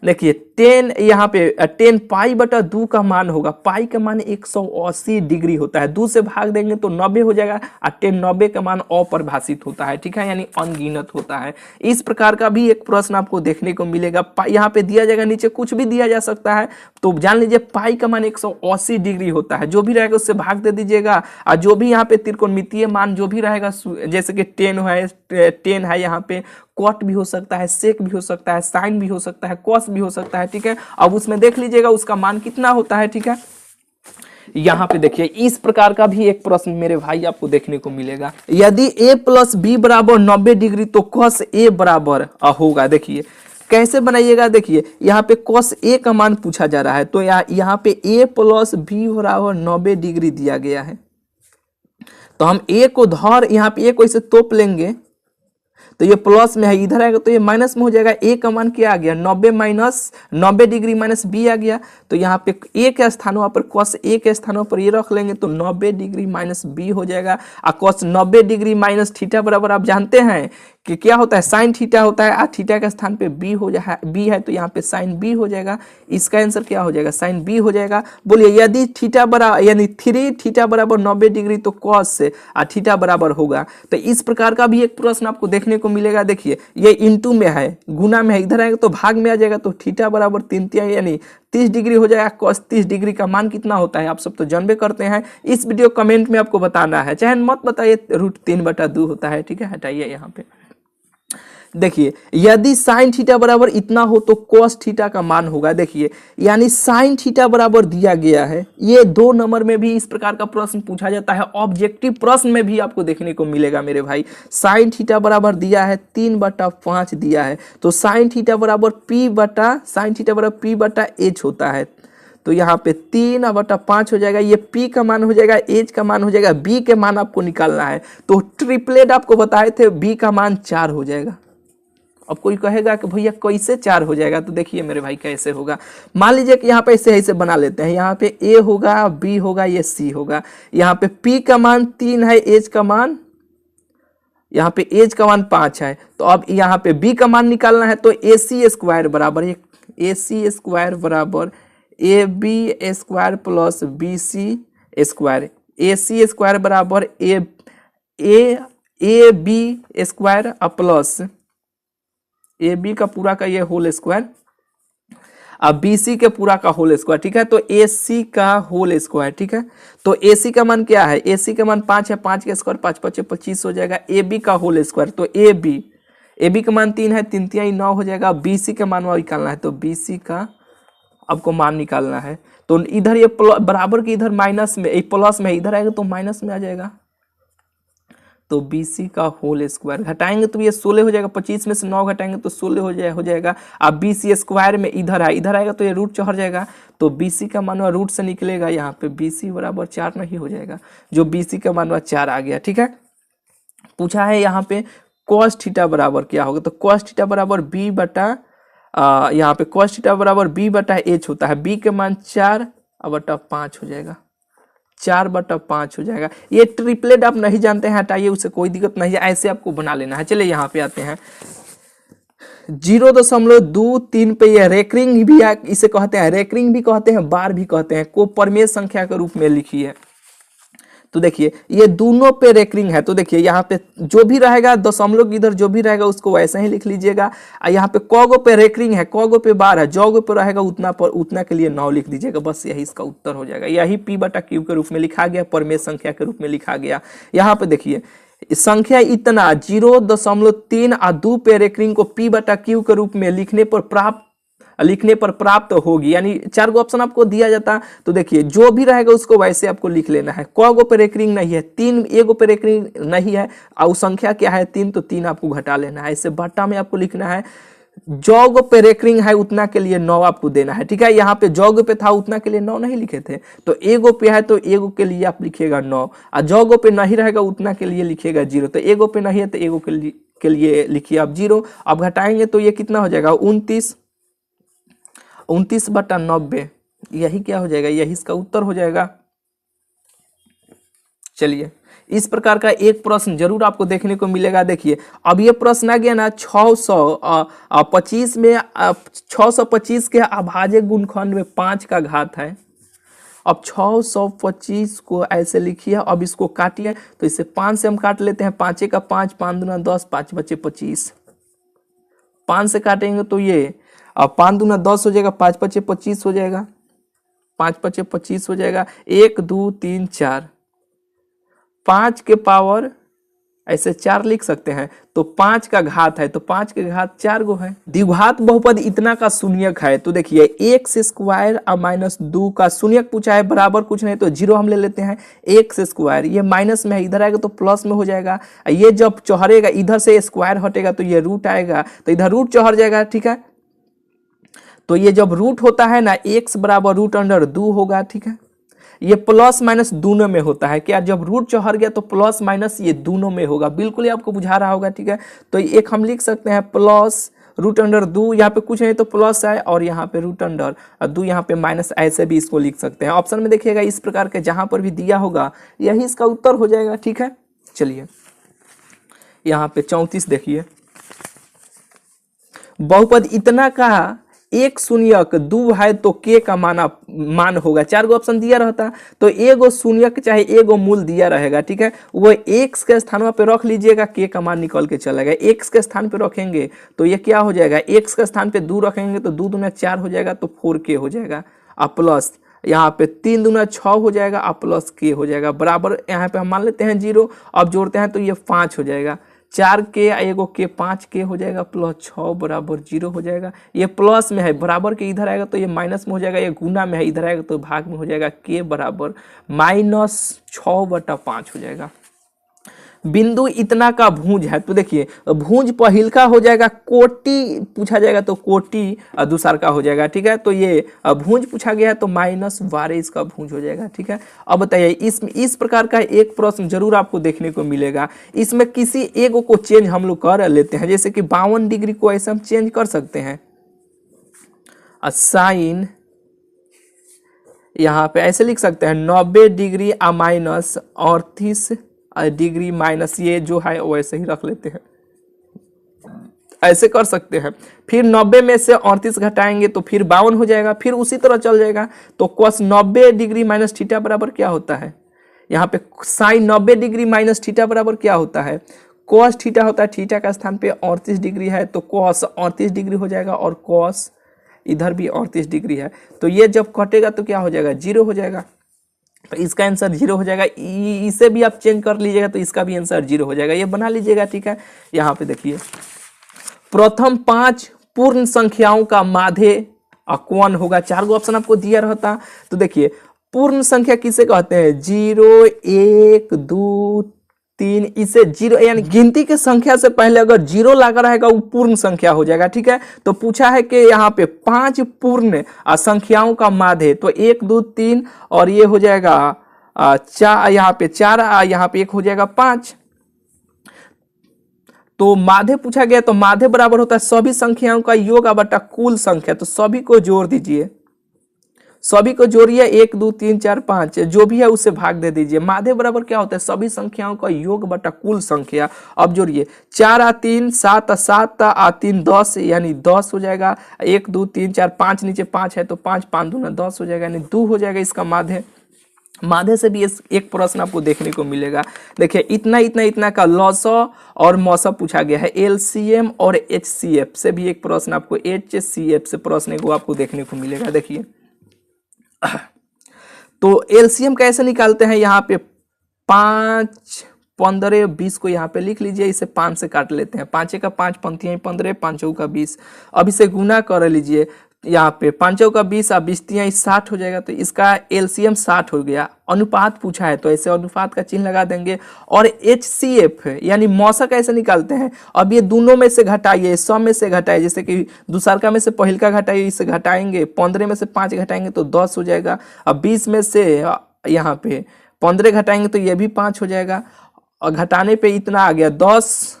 A: देखिए 10 यहाँ पे 10 π/2 का मान होगा, पाई का मान 180 डिग्री होता है, 2 से भाग देंगे तो 90 हो जाएगा, और 10 90 का मान अपरिभाषित होता है, ठीक है, यानी अनगिनत होता है। इस प्रकार का भी एक प्रश्न आपको देखने को मिलेगा। यहाँ पे दिया जाएगा, नीचे कुछ भी दिया जा सकता है, तो जान लीजिए पाई का मान 180 डिग्री होता है, जो भी रहेगा उससे भाग दे दीजिएगा। और जो भी यहाँ पे त्रिकोणमितीय मान जो भी रहेगा, जैसे कि 10 है यहाँ पे, कॉट भी हो सकता है, सेक भी हो सकता है, साइन भी हो सकता है, कॉस भी हो सकता है, ठीक है। अब उसमें देख लीजिएगा उसका मान कितना होता है, ठीक है। यहाँ पे देखिए इस प्रकार का भी एक प्रश्न मेरे भाई आपको देखने को मिलेगा। यदि a + b बराबर 90 डिग्री तो cos a बराबर होगा। देखिए कैसे बनाइएगा, देखिए यहाँ पे cos a का मान पूछा जा रहा है, तो यहाँ पे a + b बराबर 90 डिग्री दिया गया है, तो हम a को यहाँ पे a को इसे तोप लेंगे, तो ये प्लस में है, इधर आएगा तो ये माइनस में हो जाएगा। ए का मान क्या आ गया, 90 डिग्री माइनस बी आ गया, तो यहाँ पे ए के स्थानों पर cos ए के स्थानों पर ये रख लेंगे तो 90 डिग्री माइनस बी हो जाएगा। और cos 90 डिग्री माइनस थीटा बराबर आप जानते हैं कि क्या होता है, साइन थीटा होता है, और थीटा के स्थान पे बी है तो यहाँ पे साइन बी हो जाएगा। इसका आंसर क्या हो जाएगा, साइन बी हो जाएगा। बोलिए यदि थीटा बराबर यानी 3 थीटा बराबर 90 डिग्री तो cos से और थीटा बराबर होगा। तो इस प्रकार का भी एक प्रश्न आपको देखने को मिलेगा। देखिए ये इंटू में है, गुना में है, इधर आएगा तो भाग में आ जाएगा, तो थीटा बराबर 3 यानी 30 डिग्री हो जाएगा। cos 30 डिग्री का मान कितना होता है आप सब तो जानबे करते हैं। इस वीडियो कमेंट में आपको बताना है, चाहे मत बताइए, √3/2 होता है, ठीक है। हटाइए यहाँ पे, देखिए यदि साइन थीटा बराबर इतना हो तो cos थीटा का मान होगा। देखिए यानी साइन थीटा बराबर दिया गया है, ये 2 नंबर में भी इस प्रकार का प्रश्न पूछा जाता है, ऑब्जेक्टिव प्रश्न में भी आपको देखने को मिलेगा मेरे भाई। साइन थीटा बराबर दिया है 3/5 दिया है, तो साइन थीटा बराबर p/h होता है, तो यहाँ पे 3/5 हो जाएगा। ये p का मान हो जाएगा, h का मान हो जाएगा, b के मान आपको निकालना है, तो ट्रिपलेट आपको बताए थे, b का मान 4 हो जाएगा। अब कोई कहेगा कि भैया कैसे 4 हो जाएगा, तो देखिए मेरे भाई कैसे होगा। मान लीजिए कि यहाँ पे ऐसे बना लेते हैं, यहाँ पे a होगा, b होगा, ये c होगा, यहाँ पे p का मान 3 है, h का मान यहाँ पे h का मान 5 है, तो अब यहाँ पे b का मान निकालना है, तो ac स्क्वायर बराबर ab square plus bc square, AC square बराबर A B square plus A B का पूरा का ये होल स्क्वायर अब BC के पूरा का होल स्क्वायर, ठीक है। तो AC का होल स्क्वायर, ठीक है। तो AC का मान क्या है, AC का मान 5 है, 5 के स्क्वायर 5 5 25 हो जाएगा। AB का होल स्क्वायर, तो AB का मान 3 है, 3 3 9 हो जाएगा। BC का मान निकालना है, तो BC का आपको मान निकालना है। तो इधर ये बराबर के इधर माइनस में, प्लस में इधर आएगा तो माइनस में आ जाएगा। तो BC का होल स्क्वायर घटाएंगे तो ये 16 हो जाएगा, 25 में से 9 घटाएंगे तो 16 हो जाएगा। अब BC स्क्वायर में इधर आएगा तो ये रूट चढ़ जाएगा, तो BC का मान रूट से निकलेगा, यहाँ पे BC बराबर 4 नहीं हो जाएगा, जो BC का मान 4 आ गया, ठीक है। पूछा है यहाँ पे cos थीटा बराबर क्या होगा, तो cos थीटा बराबर B बटा यहाँ पे cos थीटा बराबर B बटा H होता है। B के मान 4 बटा 5 हो जाएगा, 4 बटा 5 हो जाएगा। ये ट्रिपलेट आप नहीं जानते हैं, हटाइए, उससे कोई दिक्कत नहीं है, ऐसे आपको बना लेना है। चलिए यहाँ पे आते हैं 0.23 पे ये रेकरिंग भी इसे कहते हैं, रेकरिंग भी कहते हैं, बार भी कहते हैं, को परमेय संख्या के रूप में लिखी है। तो देखिए ये दोनों पे रेकरिंग है, तो देखिए यहाँ पे जो भी रहेगा दशमलव की इधर जो भी रहेगा उसको वैसे ही लिख लीजिएगा। यहाँ पे कौगो पे रेकरिंग है, कौगो पे बार है, जौगो पे रहेगा उतना के लिए 9 लिख दीजिएगा, बस यही इसका उत्तर हो जाएगा। यही P बटा Q के रूप में लिखा गया, परमेय संख्या के रूप में लिखा गया। यहाँ पे देखिए संख्या इतना 0.32 पे रेकरिंग को P बटा Q के रूप में लिखने पर प्राप्त होगी, यानी 4 गो ऑप्शन आपको दिया जाता। तो देखिए जो भी रहेगा उसको वैसे आपको लिख लेना है। क गो पे रेकरिंग नहीं है, 3 एगो पे रेकरिंग नहीं है, और संख्या क्या है 3, तो 3 आपको घटा लेना है। ऐसे बट्टा में आपको लिखना है, जौग पे रेकरिंग है उतना के लिए 9 आपको देना है, ठीक है। यहाँ पे जौग पे था उतना के लिए 9 नहीं लिखे थे, तो एगो पे है तो एगो के लिए आप लिखिएगा 9, और जौगो पे नहीं रहेगा उतना के लिए लिखिएगा 0। तो एगो पे नहीं है तो एगो के लिए लिखिए आप 0। अब घटाएंगे तो ये कितना हो जाएगा 29 बटा 90, यही क्या हो जाएगा, यही इसका उत्तर हो जाएगा। चलिए इस प्रकार का एक प्रश्न जरूर आपको देखने को मिलेगा। देखिए अब ये प्रश्न आ गया ना 625 में 625 के अभाज्य गुणनखंड में 5 का घात है। अब 625 को ऐसे लिखिए, अब इसको काटिए, तो इसे 5 से हम काट लेते हैं, 5 का 5, 5 दूना 10, 5 बचे 25, 5 से काटेंगे तो ये अब 5 दूना 10 हो जाएगा, 5 बचे 25 हो जाएगा, 5 बचे 25 हो जाएगा, 1 2 3 4, 5 के पावर ऐसे 4 लिख सकते हैं, तो 5 का घात है, तो 5 के घात 4 गो है। द्विघात बहुपद इतना का शून्यक है, तो देखिए x स्क्वायर और माइनस 2 का शून्यक पूछा है, बराबर कुछ नहीं तो 0 हम ले लेते हैं। x स्क्वायर ये माइनस में है, इधर आएगा तो प्लस में हो जाएगा, ये जब चौहरेगा इधर से स्क्वायर हटेगा तो ये रूट आएगा, तो इधर रूट चौहर जाएगा, ठीक है। तो ये जब रूट होता है ना, x बराबर रूट अंडर 2 होगा, ठीक है। ये प्लस माइनस दोनों में होता है, क्या जब रूट चौहर गया तो प्लस माइनस ये दोनों में होगा, बिल्कुल ही आपको बुझा रहा होगा, ठीक है। तो एक हम लिख सकते हैं प्लस रूट अंडर 2, यहाँ पे कुछ नहीं तो प्लस है, और यहाँ पे रूट अंडर 2, यहाँ पे माइनस, ऐसे भी इसको लिख सकते हैं। ऑप्शन में देखिएगा इस प्रकार के जहां पर भी दिया होगा यही इसका उत्तर हो जाएगा, ठीक है। चलिए यहाँ पे 34 देखिए, बहुपद इतना का एक शून्यक 2 है तो k का मान होगा। 4 गो ऑप्शन दिया रहता तो एगो शून्यक चाहे एगो मूल दिया रहेगा, ठीक है। वो x के स्थान पे रख लीजिएगा, k का मान निकल के चलेगा। x के स्थान पे रखेंगे तो ये क्या हो जाएगा, x के स्थान पे 2 रखेंगे तो 2 दूना 4 हो जाएगा, तो 4k हो जाएगा, और प्लस यहाँ पे 3 दूना 6 हो जाएगा, और प्लस k हो जाएगा, बराबर यहाँ पे हम मान लेते हैं 0। अब जोड़ते हैं तो ये 5 हो जाएगा, 4k एगो के 5k हो जाएगा, प्लस 6 बराबर 0 हो जाएगा। ये प्लस में है, बराबर के इधर आएगा तो ये माइनस में हो जाएगा, ये गुना में है इधर आएगा तो भाग में हो जाएगा, k बराबर -6/5 हो जाएगा। बिंदु इतना का भुज है, तो देखिए भुज पहिलका हो जाएगा, कोटि पूछा जाएगा तो कोटि दूसर का हो जाएगा, ठीक है। तो ये भुज पूछा गया है तो -12 इसका भुज हो जाएगा, ठीक है। अब बताइए इस प्रकार का एक प्रश्न जरूर आपको देखने को मिलेगा। इसमें किसी एक को चेंज हम लोग कर लेते हैं, जैसे कि 52 डिग्री को ऐसे हम चेंज कर सकते हैं, साइन यहाँ पे ऐसे लिख सकते हैं 90 डिग्री माइनस 38 डिग्री माइनस, ये जो है वैसे ही रख लेते हैं, ऐसे कर सकते हैं। फिर 90 में से 38 घटाएंगे तो फिर 52 हो जाएगा, फिर उसी तरह चल जाएगा। तो cos 90 डिग्री माइनस थीटा बराबर क्या होता है, यहाँ पे साइन 90 डिग्री माइनस थीटा बराबर क्या होता है, कॉस थीटा होता है। थीटा का स्थान पे 38 डिग्री है तो कॉस 38 डिग्री हो जाएगा और कॉस इधर भी 38 डिग्री है, तो ये जब कटेगा तो क्या हो जाएगा, 0 हो जाएगा। तो इसका आंसर 0 हो जाएगा। इसे भी आप चेंज कर लीजिएगा तो इसका भी आंसर 0 हो जाएगा, ये बना लीजिएगा। ठीक है, यहाँ पे देखिए प्रथम 5 पूर्ण संख्याओं का माध्य कौन होगा। 4 गो ऑप्शन आपको दिया रहता। तो देखिए पूर्ण संख्या किसे कहते हैं, 0 1 2 3, इसे 0 यानी गिनती के संख्या से पहले अगर 0 लगा रहेगा वो पूर्ण संख्या हो जाएगा। ठीक है, तो पूछा है कि यहाँ पे 5 पूर्ण संख्याओं का माध्य, तो 1 2 3 और ये हो जाएगा 4, यहाँ पे 4, यहाँ पे 1 हो जाएगा 5। तो माध्य पूछा गया, तो माध्य बराबर होता है सभी संख्याओं का योग बटा कुल संख्या। तो सभी को जोड़ दीजिए, सभी को जोड़िए, 1 2 3 4 5 जो भी है उससे भाग दे दीजिए। माध्य बराबर क्या होता है, सभी संख्याओं का योग बटा कुल संख्या। अब जोड़िए, 4 आ 3 7 7 आ 3 10 यानी 10 हो जाएगा। 1 2 3 4 5 नीचे 5 है तो 5 5 दूना 10 हो जाएगा, यानी 2 हो जाएगा इसका माध्य। माध्य से भी एक प्रश्न आपको देखने को मिलेगा। देखिए इतना इतना इतना का लॉसो और मौसा पूछा गया है। एलसीएम और एचसीएफ से भी एक प्रश्न आपको, एचसीएफ से प्रश्न को आपको देखने को मिलेगा। देखिए तो एलसीएम कैसे निकालते हैं, यहाँ पे 5 15 20 को यहाँ पे लिख लीजिए, इसे 5 से काट लेते हैं। 5 का 5 पंक्तियां 15, 5 का 20। अब इसे गुना कर लीजिए, यहाँ पे 5 का 20 और 20 60 हो जाएगा। तो इसका एलसीएम 60 हो गया। अनुपात पूछा है तो ऐसे अनुपात का चिन्ह लगा देंगे। और एचसीएफ यानी मौसा कैसे निकालते हैं, अब ये दोनों में से घटाइए, सब में से घटाइए, जैसे कि दूसरका में से पहिलका घटाइए, इससे घटाएंगे, 15 में से 5 घटाएंगे तो 10 हो जाएगा। अब 20 में से यहाँ पे 15 घटाएंगे तो ये भी 5 हो जाएगा, और घटाने पे इतना आ गया 10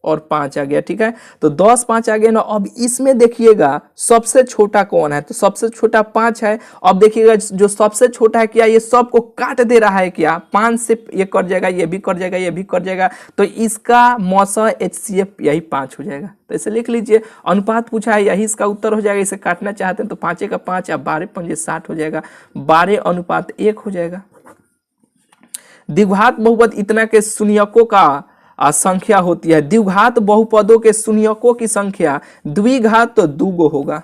A: और 5 आ गया। ठीक है, तो 10 5 आ गया ना। अब इसमें देखिएगा सबसे छोटा कौन है, तो सबसे छोटा 5 है। अब देखिएगा जो सबसे छोटा है क्या, ये सबको काट दे रहा है क्या, 5 से ये कट जाएगा, ये भी कट जाएगा, ये भी कट जाएगा, तो इसका मौसा एचसीएफ यही 5 हो जाएगा। तो इसे लिख लीजिए, अनुपात पूछा है यही इसका उत्तर हो जाएगा। इसे काटना चाहते हैं तो 5 का 5 या 12 5 60 हो जाएगा, 12:1 हो जाएगा। द्विघात बहुपद इतना के शून्यकों का संख्या होती है। द्विघात बहुपदों के शून्यकों की संख्या द्विघात तो 2 होगा।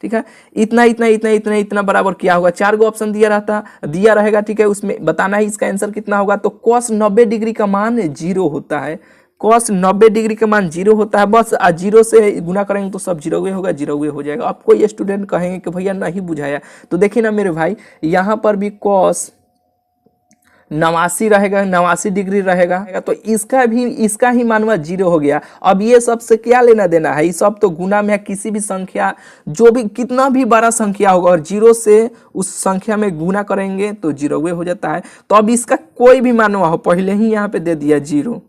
A: ठीक है, इतना इतना इतना इतना इतना बराबर क्या होगा, 4 गो ऑप्शन दिया रहेगा। ठीक है, उसमें बताना है इसका आंसर कितना होगा। तो cos 90 डिग्री का मान 0 होता है। cos 90 डिग्री का मान 0 होता है। बस 0 से गुना करेंगे तो सब 0 होगा, 0 हो जाएगा। अब कोई स्टूडेंट कहेंगे कि भैया नहीं बुझाया, तो देखिए ना मेरे भाई, यहाँ पर भी cos 89 रहेगा, 89 डिग्री रहेगा, तो इसका ही मानवा 0 हो गया। अब ये सबसे क्या लेना देना है, ये सब तो गुना में है। किसी भी संख्या जो भी कितना भी बड़ा संख्या होगा और 0 से उस संख्या में गुना करेंगे तो 0 हो जाता है। तो अब इसका कोई भी मानवा हो, पहले ही यहाँ पे दे दिया 0।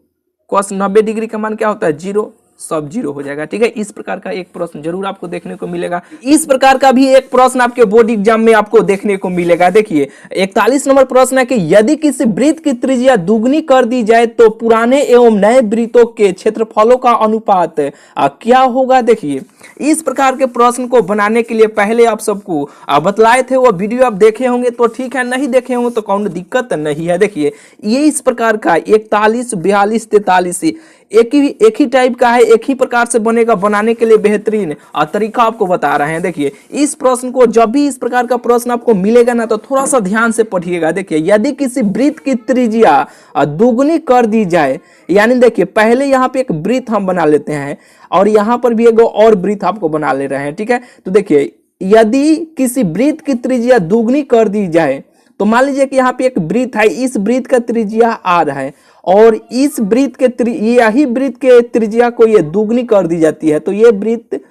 A: cos 90 डिग्री का मान क्या होता है, 0, सब 0 हो जाएगा। ठीक है, इस प्रकार का एक प्रश्न जरूर आपको देखने को मिलेगा। इस प्रकार का भी एक प्रश्न आपके बोर्ड एग्जाम में आपको देखने को मिलेगा। देखिए 41 नंबर प्रश्न है कि यदि किसी वृत्त की त्रिज्या दुगनी कर दी जाए तो पुराने एवं नए वृत्तों के क्षेत्रफलों का अनुपात क्या होगा। देखिए इस प्रकार के प्रश्न को बनाने के लिए पहले आप सबको बतलाए थे, वो वीडियो आप देखे होंगे तो ठीक है, नहीं देखे होंगे तो कौन दिक्कत नहीं है। देखिए ये इस प्रकार का 41 42 43 एक ही टाइप का है, एक ही प्रकार से बनेगा। बनाने के लिए बेहतरीन तरीका आपको बता रहे हैं। देखिए इस प्रश्न को जब भी इस प्रकार का प्रश्न आपको मिलेगा ना तो थोड़ा सा ध्यान से पढ़िएगा। देखिए यदि किसी वृत्त की त्रिज्या दुगनी कर दी जाए, यानी देखिए पहले यहाँ पे एक वृत्त हम बना लेते हैं और यहाँ पर भी एक और वृत्त आपको बना ले रहे हैं। ठीक है, तो देखिए यदि किसी वृत्त की त्रिज्या दुगनी कर दी जाए तो मान लीजिए कि यहाँ पे एक वृत्त है, इस वृत्त का त्रिज्या r है और इस वृत्त के यही वृत्त के त्रिज्या को ये दुगनी कर दी जाती है, तो ये वृत्त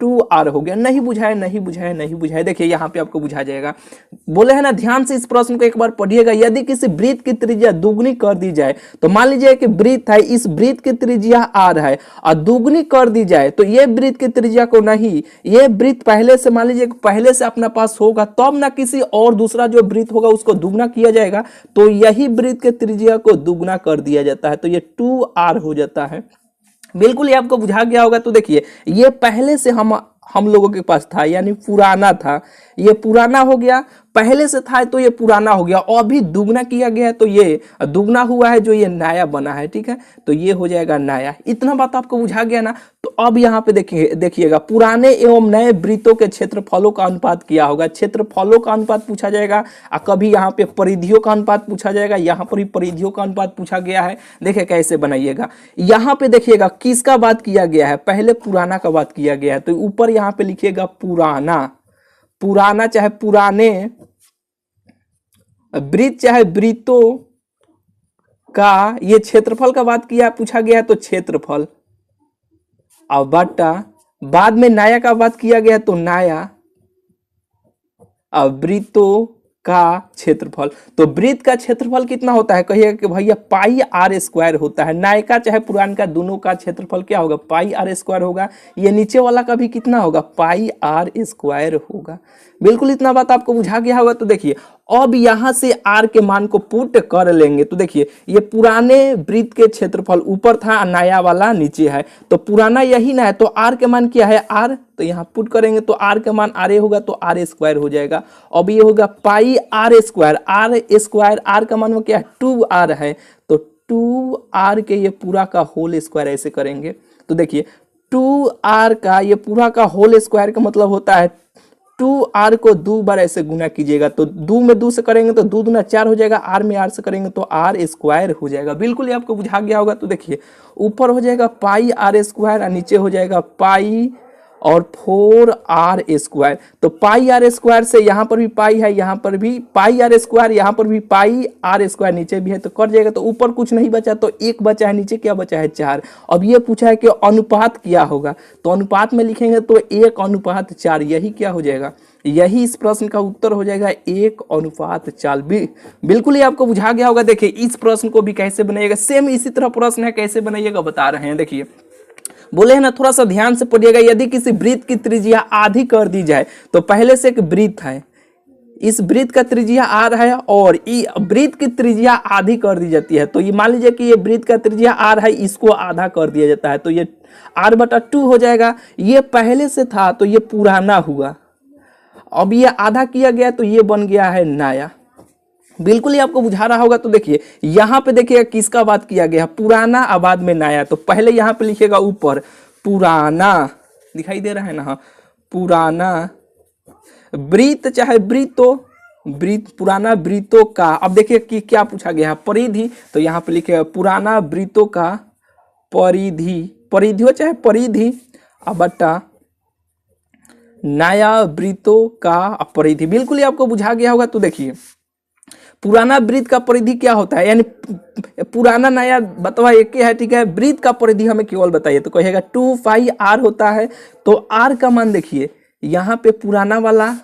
A: 2r हो गया। नहीं बुझाए। देखिए यहाँ पे आपको बुझा जाएगा। बोले है ना, ध्यान से इस प्रश्न को एक बार पढ़िएगा। यदि किसी वृत्त की त्रिज्या दुगनी कर दी जाए, तो मान लीजिए कि वृत्त है, इस वृत्त की त्रिज्या r है और दुगनी कर दी जाए तो ये वृत्त की त्रिज्या को नहीं, ये वृत्त पहले से मान लीजिए पहले से अपना पास होगा, तब ना किसी और दूसरा जो वृत्त होगा उसको दुगना किया जाएगा, तो यही वृत्त के त्रिज्या को दुगना कर दिया जाता है, तो ये 2r हो जाता है। बिल्कुल ये आपको बुझा गया होगा। तो देखिए ये पहले से हम लोगों के पास था, यानी पुराना था, ये पुराना हो गया। पहले से था तो ये पुराना हो गया, अभी दुगना किया गया है तो ये दुगना हुआ है, जो ये नया बना है, ठीक है, तो ये हो जाएगा नया। इतना बात आपको बुझा गया ना। तो अब यहाँ पे देखिएगा पुराने एवं नए वृत्तों के क्षेत्रफलों का अनुपात क्या होगा। क्षेत्रफलों का अनुपात पूछा जाएगा, और कभी यहाँ पे परिधियों का अनुपात पूछा जाएगा, यहाँ पर भी परिधियों का अनुपात पूछा गया है। देखिए कैसे बनाइएगा, यहाँ पे देखिएगा किसका बात किया गया है, पहले पुराना का बात किया गया है, तो ऊपर यहाँ पे लिखिएगा पुराना, पुराना चाहे पुराने वृत्त चाहे वृत्तों का ये क्षेत्रफल का बात किया पूछा गया है, तो क्षेत्रफल। अब बट्टा बाद में नया का बात किया गया तो नया, अब वृत्तों का क्षेत्रफल। तो वृत्त का क्षेत्रफल कितना होता है, कहिएगा कि भैया पाई आर स्क्वायर होता है। नयका चाहे पुरान का दोनों का क्षेत्रफल क्या होगा, पाई आर स्क्वायर होगा। ये नीचे वाला का भी कितना होगा, पाई आर स्क्वायर होगा। बिल्कुल इतना बात आपको बुझा गया होगा। तो देखिए अब यहां से आर के मान को पुट कर लेंगे, तो देखिए ये पुराने वृत्त के क्षेत्रफल ऊपर था, नया वाला नीचे है, तो पुराना यही ना है, तो आर के मान क्या है, आर, तो यहाँ पुट करेंगे तो आर का मान आर होगा, तो आर स्क्वायर हो जाएगा। अब ये होगा pi r square, r square, r का मान क्या है 2r है, तो 2r के ये पूरा का होल स्क्वायर ऐसे करेंगे। तो देखिए 2r का ये पूरा का होल स्क्वायर का मतलब होता है 2r को 2 बार ऐसे गुना कीजिएगा, तो 2 में 2 से करेंगे तो 2 दूना 4 हो जाएगा, r में r से करेंगे तो r स्क्वायर हो जाएगा। बिल्कुल ये आपको बुझा गया होगा। तो देखिए ऊपर हो जाएगा पाई आर स्क्वायर और नीचे हो जाएगा पाई और 4r स्क्वायर। तो पाई आर स्क्वायर से यहाँ पर भी पाई है, यहाँ पर भी पाई आर स्क्वायर, यहाँ पर भी पाई आर स्क्वायर, नीचे भी है, तो कट जाएगा। तो ऊपर कुछ नहीं बचा, तो 1 बचा है, नीचे क्या बचा है 4। अब ये पूछा है कि अनुपात क्या होगा, तो अनुपात में लिखेंगे तो 1:4, यही क्या हो जाएगा, यही इस प्रश्न का उत्तर हो जाएगा 1:4। बिल्कुल ये आपको बुझा गया होगा। देखिए इस प्रश्न को भी कैसे बनाइएगा, सेम इसी तरह प्रश्न है, कैसे बनाइएगा बता रहे हैं। देखिए बोले हैं ना, थोड़ा सा ध्यान से पढ़िएगा। यदि किसी वृत्त की त्रिज्या आधी कर दी जाए, तो पहले से एक वृत्त है, इस वृत्त का त्रिज्या r है और वृत्त की त्रिज्या आधी कर दी जाती है, तो ये मान लीजिए कि ये वृत्त का त्रिज्या r है, इसको आधा कर दिया जाता है, तो ये r/2 हो जाएगा। ये पहले से था तो ये पुराना हुआ, अब ये आधा किया गया तो ये बन गया है नया। बिल्कुल ही आपको बुझा रहा होगा। तो देखिए यहाँ पे देखिएगा किसका बात किया गया, पुराना आबाद में नया। तो पहले यहाँ पे लिखिएगा ऊपर पुराना, दिखाई दे रहा है ना, हाँ पुराना वृत्त चाहे वृत्तों, वृत्त पुराना वृत्तों का। अब देखिए कि क्या पूछा गया है, परिधि, तो यहाँ पे लिखिएगा पुराना वृत्तों का परिधि, परिधियों चाहे परिधि बट्टा नया वृत्तों का परिधि। बिल्कुल ही आपको बुझा गया होगा। तो देखिए पुराना वृत्त का परिधि क्या होता है, यानी पुराना नया बतवा एक ही है, ठीक है। वृत्त का परिधि हमें केवल बताइए, तो कहेगा 2πr होता है। तो r का मान देखिए यहाँ पे पुराना वाला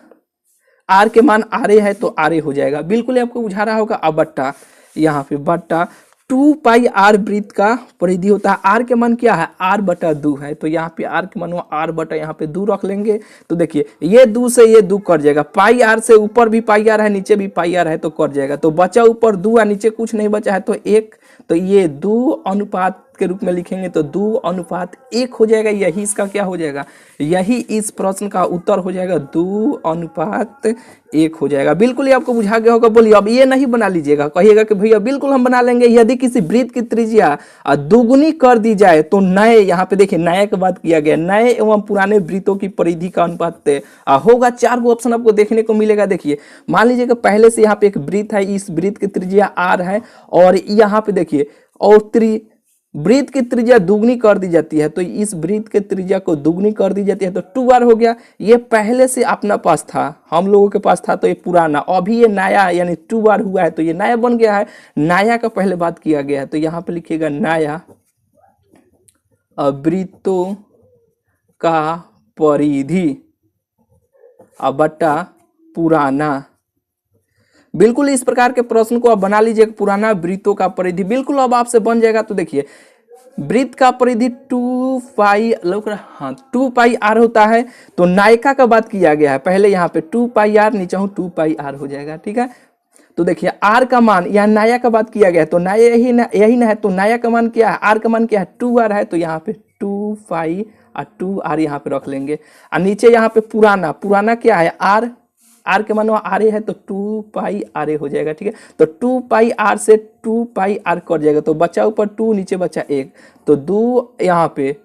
A: r के मान आरे है, तो आरे हो जाएगा। बिल्कुल आपको बुझा रहा होगा। अब बट्टा यहाँ पे बट्टा 2πr वृत्त का परिधि होता है, r के मान क्या है r/2 है, तो यहाँ पे r के मान r/ यहाँ पे 2 रख लेंगे। तो देखिए ये 2 से ये 2 कट जाएगा, पाई आर से ऊपर भी पाई आर है, नीचे भी पाई आर है, तो कट जाएगा। तो बचा ऊपर 2 और नीचे कुछ नहीं बचा है, तो 1, तो ये 2 अनुपात के रूप में लिखेंगे तो 2:1 हो जाएगा। यही इसका क्या हो जाएगा, यही इस प्रश्न का उत्तर हो जाएगा, 2:1 हो जाएगा। बिल्कुल ही आपको बुझा गया होगा। बोलिए अब ये नहीं बना लीजिएगा, कहिएगा कि भैया बिल्कुल हम बना लेंगे। यदि किसी वृत्त की त्रिज्या दुगुनी कर दी जाए तो नए, यहाँ पे देखिए नए की बात किया गया, नए एवं पुराने वृत्तों की परिधि का अनुपात होगा। 4 गो ऑप्शन आपको देखने को मिलेगा। देखिए मान लीजिए कि पहले से यहाँ पे एक वृत्त है, इस वृत्त की त्रिज्या r है, और यहाँ पे देखिए और वृत्त की त्रिज्या दुगनी कर दी जाती है, तो इस वृत्त के त्रिज्या को दुगनी कर दी जाती है, तो 2r हो गया। ये पहले से अपना पास था, हम लोगों के पास था, तो ये पुराना, अभी ये नया यानी 2r हुआ है, तो ये नया बन गया है। नया का पहले बात किया गया है, तो यहाँ पे लिखिएगा नया वृत्तों का परिधि बट्टा पुराना। बिल्कुल इस प्रकार के प्रश्न को आप बना लीजिए, पुराना वृत्तों का परिधि। बिल्कुल अब आपसे बन जाएगा। तो देखिए वृत्त का परिधि 2πr होता है, तो नायिका का बात किया गया है, पहले यहाँ पे 2πr, नीचे हूँ 2πr हो जाएगा, ठीक है। तो देखिए r का मान, यहाँ नाया का बात किया गया है, तो नाया यही ना है, तो नाया का मान क्या है, r का मान क्या है 2r है, तो यहाँ पे 2π और 2r यहाँ पे रख लेंगे। और नीचे यहाँ पे पुराना, पुराना क्या है r, आर के मानो आर ए है तो 2 पाई आर ए हो जाएगा, ठीक है। तो 2 पाई आर से 2 पाई आर कट जाएगा, तो बचा ऊपर 2 नीचे बचा 1, तो 2 यहाँ पे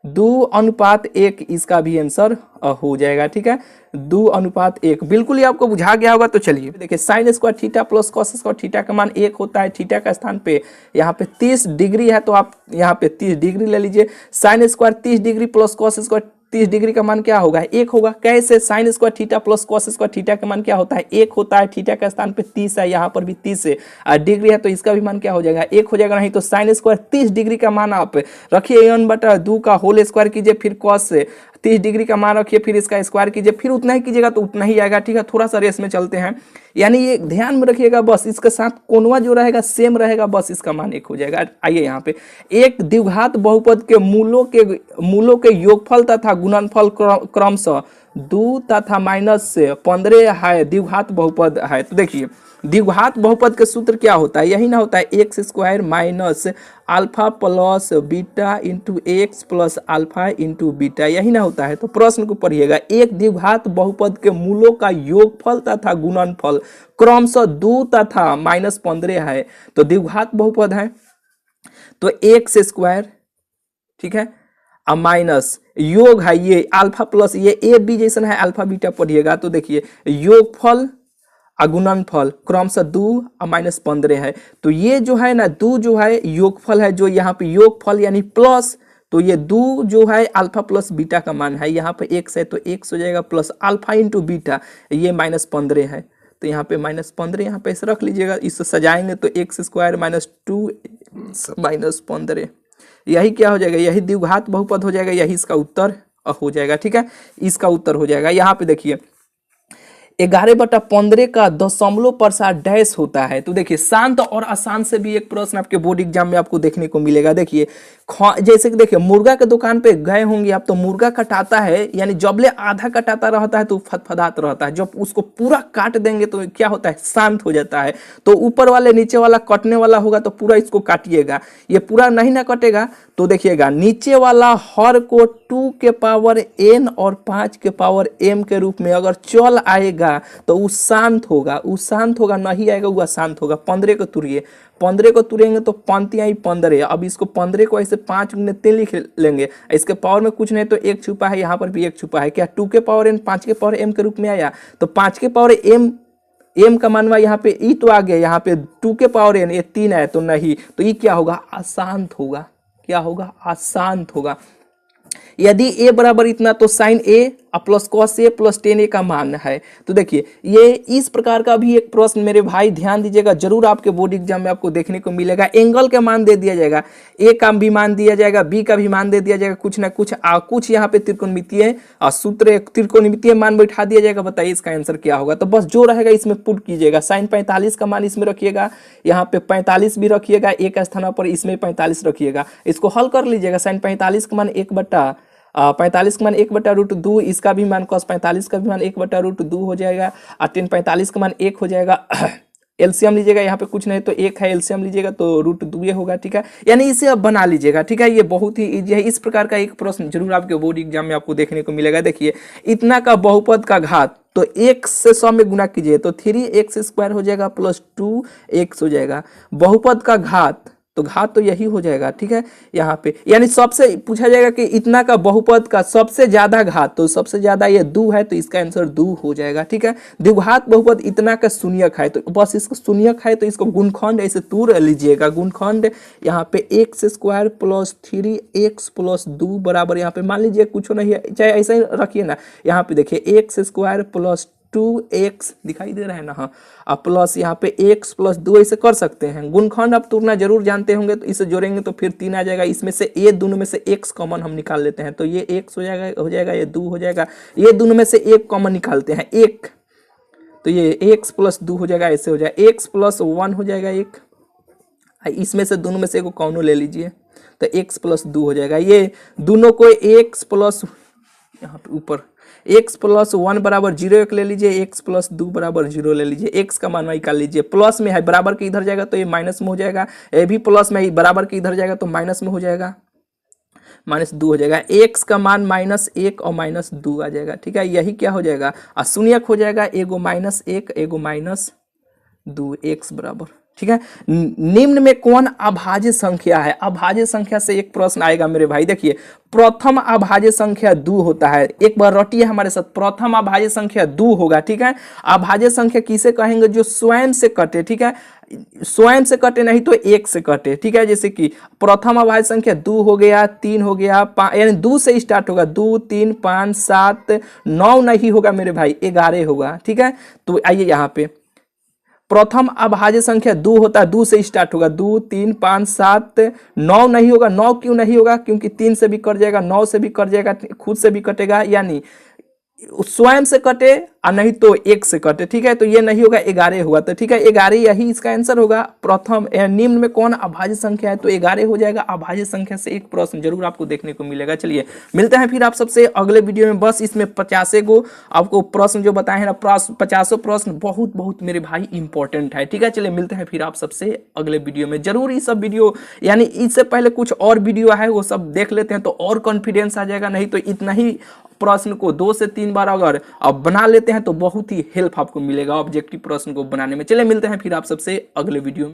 A: 2:1 इसका भी आंसर हो जाएगा, ठीक है। 2:1 बिल्कुल ही आपको बुझा गया होगा। तो चलिए देखिए sine square theta plus cos square theta का मान 1 होता है। थीटा का स्थान पे यहाँ पे 30 डिग्री है तो आप यहाँ पे 30 डिग्री ले लीजिए। Sine square 30 degree plus cos square 30 degree का मान क्या होगा, 1 होगा। कैसे, sine square theta plus cos square theta का मान क्या होता है, 1 होता है। थीटा का स्थान पे 30 है, यहाँ पर भी 30 है और डिग्री है तो इसका भी मान क्या हो जाएगा, 1 हो जाएगा। नहीं तो साइन स्क्वायर 30 डिग्री का मान आप रखिए 1/2 का होल स्क्वायर कीजिए, फिर कॉस से 30 डिग्री का मान रखिए, फिर इसका स्क्वायर कीजिए, फिर उतना ही कीजिएगा तो उतना ही आएगा, ठीक है। थोड़ा सा रेस में चलते हैं, यानी ये ध्यान में रखिएगा, बस इसके साथ कोनवा जो रहेगा सेम रहेगा, बस इसका मान 1 हो जाएगा। आइए यहाँ पे एक द्विघात बहुपद के मूलों के योगफल तथा गुणनफल क्रमशः 2 तथा -15 है, द्विघात बहुपद है। तो देखिए द्विघात बहुपद के सूत्र क्या होता है, यही ना होता है x square minus alpha plus beta into x plus alpha into beta, यही ना होता है। तो प्रश्न को पढ़िएगा, एक द्विघात बहुपद के मूलों का योगफल तथा गुणनफल क्रमशः 2 तथा -15 है, तो द्विघात बहुपद है। तो एक्स स्क्वायर, ठीक है, अब माइनस योग है ये अल्फा प्लस ये ए बी जैसा है, अल्फा बीटा पढ़िएगा। तो देखिए योगफल गुणनफल क्रमशः 2 और -15 है, तो ये जो है ना 2 जो है योगफल है, जो यहाँ पे योगफल यानी प्लस, तो ये 2 जो है अल्फा प्लस बीटा का मान है, यहाँ पे x है तो x हो जाएगा प्लस अल्फा इंटू बीटा, ये -15 है तो यहाँ पे -15 यहाँ पे ऐसे रख लीजिएगा। इससे सजाएंगे तो एक्स स्क्वायर -2 -15, यही क्या हो जाएगा, यही द्विघात बहुपद हो जाएगा, यही इसका उत्तर हो जाएगा, ठीक है। इसका उत्तर हो जाएगा। यहाँ पे देखिए 11/15 का दशमलव प्रसार डैश होता है। तो देखिए शांत और आसान से भी एक प्रश्न आपके बोर्ड एग्जाम में आपको देखने को मिलेगा। देखिए जैसे कि देखिए मुर्गा के दुकान पे गए होंगे आप, तो मुर्गा कटाता है, यानी जबले आधा कटाता रहता है तो फदफदात रहता है, जब उसको पूरा काट देंगे तो क्या होता है, शांत हो जाता है। तो ऊपर वाले नीचे वाला कटने वाला होगा तो पूरा इसको काटिएगा, ये पूरा नहीं ना कटेगा तो देखिएगा नीचे वाला हर को 2 के पावर n और 5 के पावर m के रूप में अगर चल आएगा तो वो शांत होगा, नहीं आएगा वो अशांत होगा। 15 को तुरिए, 15 को तुरेंगे तो पंक्तियां ही 15। अब इसको 15 को ऐसे 5 गुने 3 लिख लेंगे, इसके पावर में कुछ नहीं तो 1 छुपा है, यहाँ पर भी 1 छुपा है। क्या 2 के पावर n 5 के पावर m के रूप में आया, तो 5 के पावर m का मानवा यहाँ पे ई तो आ गया, यहाँ पे 2 के पावर n ये 3 है तो नहीं, तो ये क्या होगा, अशांत होगा। क्या होगा, अशांत होगा। यदि a बराबर इतना तो sine a plus cos a plus tan a का मान है। तो देखिए ये इस प्रकार का भी एक प्रश्न मेरे भाई ध्यान दीजिएगा, जरूर आपके बोर्ड एग्जाम में आपको देखने को मिलेगा। एंगल का मान दे दिया जाएगा, a का भी मान दिया जाएगा, b का भी मान दे दिया जाएगा, कुछ ना कुछ कुछ यहाँ पे त्रिकोणमितीय सूत्र त्रिकोणमितीय मान बैठा दिया जाएगा। बताइए इसका आंसर क्या होगा, तो बस जो रहेगा इसमें पुट कीजिएगा। साइन 45 का मान इसमें रखिएगा, यहाँ पे 45 भी रखिएगा, एक स्थान पर इसमें 45 रखिएगा, इसको हल कर लीजिएगा। साइन 45 का मान 1/45 का मान 1/√2, इसका भी मान cos 45 का भी मान 1/√2 हो जाएगा, और tan 45 का मान 1 हो जाएगा। एलसीएम लीजिएगा, यहाँ पे कुछ नहीं तो 1 है, एलसीएम लीजिएगा तो √2 होगा, ठीक है। यानी इसे अब बना लीजिएगा, ठीक है। ये बहुत ही इजी है। इस प्रकार का एक प्रश्न जरूर आपके बोर्ड एग्जाम में आपको देखने को मिलेगा। देखिए इतना का बहुपद का घात, तो x से 100 में गुना कीजिए तो 3x² हो जाएगा प्लस 2x हो जाएगा। बहुपद का घात, तो घात तो यही हो जाएगा, ठीक है। यहाँ पे यानी सबसे पूछा जाएगा कि इतना का बहुपद का सबसे ज्यादा घात, तो सबसे ज्यादा ये 2 है तो इसका आंसर 2 हो जाएगा, ठीक है। द्विघात बहुपद इतना का शून्यक है, तो बस इसको शून्यक है तो इसको गुणखंड ऐसे तोड़ लीजिएगा। गुणखंड यहाँ पे x² प्लस 3x प्लस 2 बराबर, यहाँ पे मान लीजिए कुछ नहीं है, चाहे ऐसा ही रखिए ना। यहाँ पे देखिए x² प्लस 2x दिखाई दे रहा है ना, हाँ, अब प्लस यहाँ पे x प्लस 2 ऐसे कर सकते हैं। गुणखंड आप तोड़ना जरूर जानते होंगे, तो इसे जोड़ेंगे तो फिर 3 आ जाएगा। इसमें से ये दोनों में से x कॉमन हम निकाल लेते हैं, तो ये x हो जाएगा, ये 2 हो जाएगा। ये दोनों में से 1 कॉमन निकालते हैं, 1, तो ये x प्लस 2 हो जाएगा, ऐसे हो जाएगा। x प्लस 1 हो जाएगा 1, इसमें से दोनों में से एक कॉमन ले लीजिए तो x प्लस 2 हो जाएगा। ये दोनों को x प्लस यहाँ पे ऊपर x प्लस 1 बराबर 0 एक ले लीजिए, x प्लस 2 बराबर 0 ले लीजिए। x का मान निकाल लीजिए, प्लस में है बराबर के इधर जाएगा तो ये माइनस में हो जाएगा, ये भी प्लस में बराबर के इधर जाएगा तो माइनस में हो जाएगा। -2 हो जाएगा। एक्स का मान -1 और -2 आ जाएगा, ठीक है। यही क्या हो जाएगा, अशून्यक हो जाएगा, एगो -1 एगो -2 एक्स बराबर, ठीक है। निम्न में कौन अभाज्य संख्या है? अभाज्य संख्या से एक प्रश्न आएगा मेरे भाई। देखिए, प्रथम अभाज्य संख्या 2 होता है। एक बार रटिए हमारे साथ, प्रथम अभाज्य संख्या 2 होगा, ठीक है। अभाज्य संख्या किसे कहेंगे? जो स्वयं से कटे, ठीक है। स्वयं से कटे नहीं तो एक से कटे, ठीक है। जैसे कि प्रथम अभाज्य संख्या 2 हो गया, 3 हो गया, यानी 2 से स्टार्ट होगा, 2 3 5 7 9 नहीं होगा मेरे भाई, 11 होगा, ठीक है। तो आइए यहाँ पे प्रथम अभाज्य संख्या 2 होता है, 2 से स्टार्ट होगा, 2 3 5 7 9 नहीं होगा। 9 क्यों नहीं होगा? क्योंकि 3 से भी कट जाएगा, 9 से भी कट जाएगा, खुद से भी कटेगा, यानी स्वयं से कटे और नहीं तो एक से कटे, ठीक है। तो ये नहीं होगा, 11 हुआ, तो ठीक है 11 यही इसका आंसर होगा। प्रथम निम्न में कौन अभाज्य संख्या है? तो 11 हो जाएगा। अभाज्य संख्या से एक प्रश्न जरूर आपको देखने को मिलेगा। चलिए मिलते हैं फिर आप सबसे अगले वीडियो में। बस इसमें 50 गो आपको प्रश्न जो बताए हैं ना, 50 प्रश्न बहुत बहुत मेरे भाई इंपॉर्टेंट है, ठीक है। चलिए मिलते हैं फिर आप सबसे अगले वीडियो में। जरूर ये सब वीडियो, यानी इससे पहले कुछ और वीडियो है वो सब देख लेते हैं तो और कॉन्फिडेंस आ जाएगा। नहीं तो इतना ही प्रश्न को 2 से 3 बार अगर आप बना लेते हैं तो बहुत ही हेल्प आपको मिलेगा ऑब्जेक्टिव प्रश्न को बनाने में। चलिए मिलते हैं फिर आप सबसे अगले वीडियो में।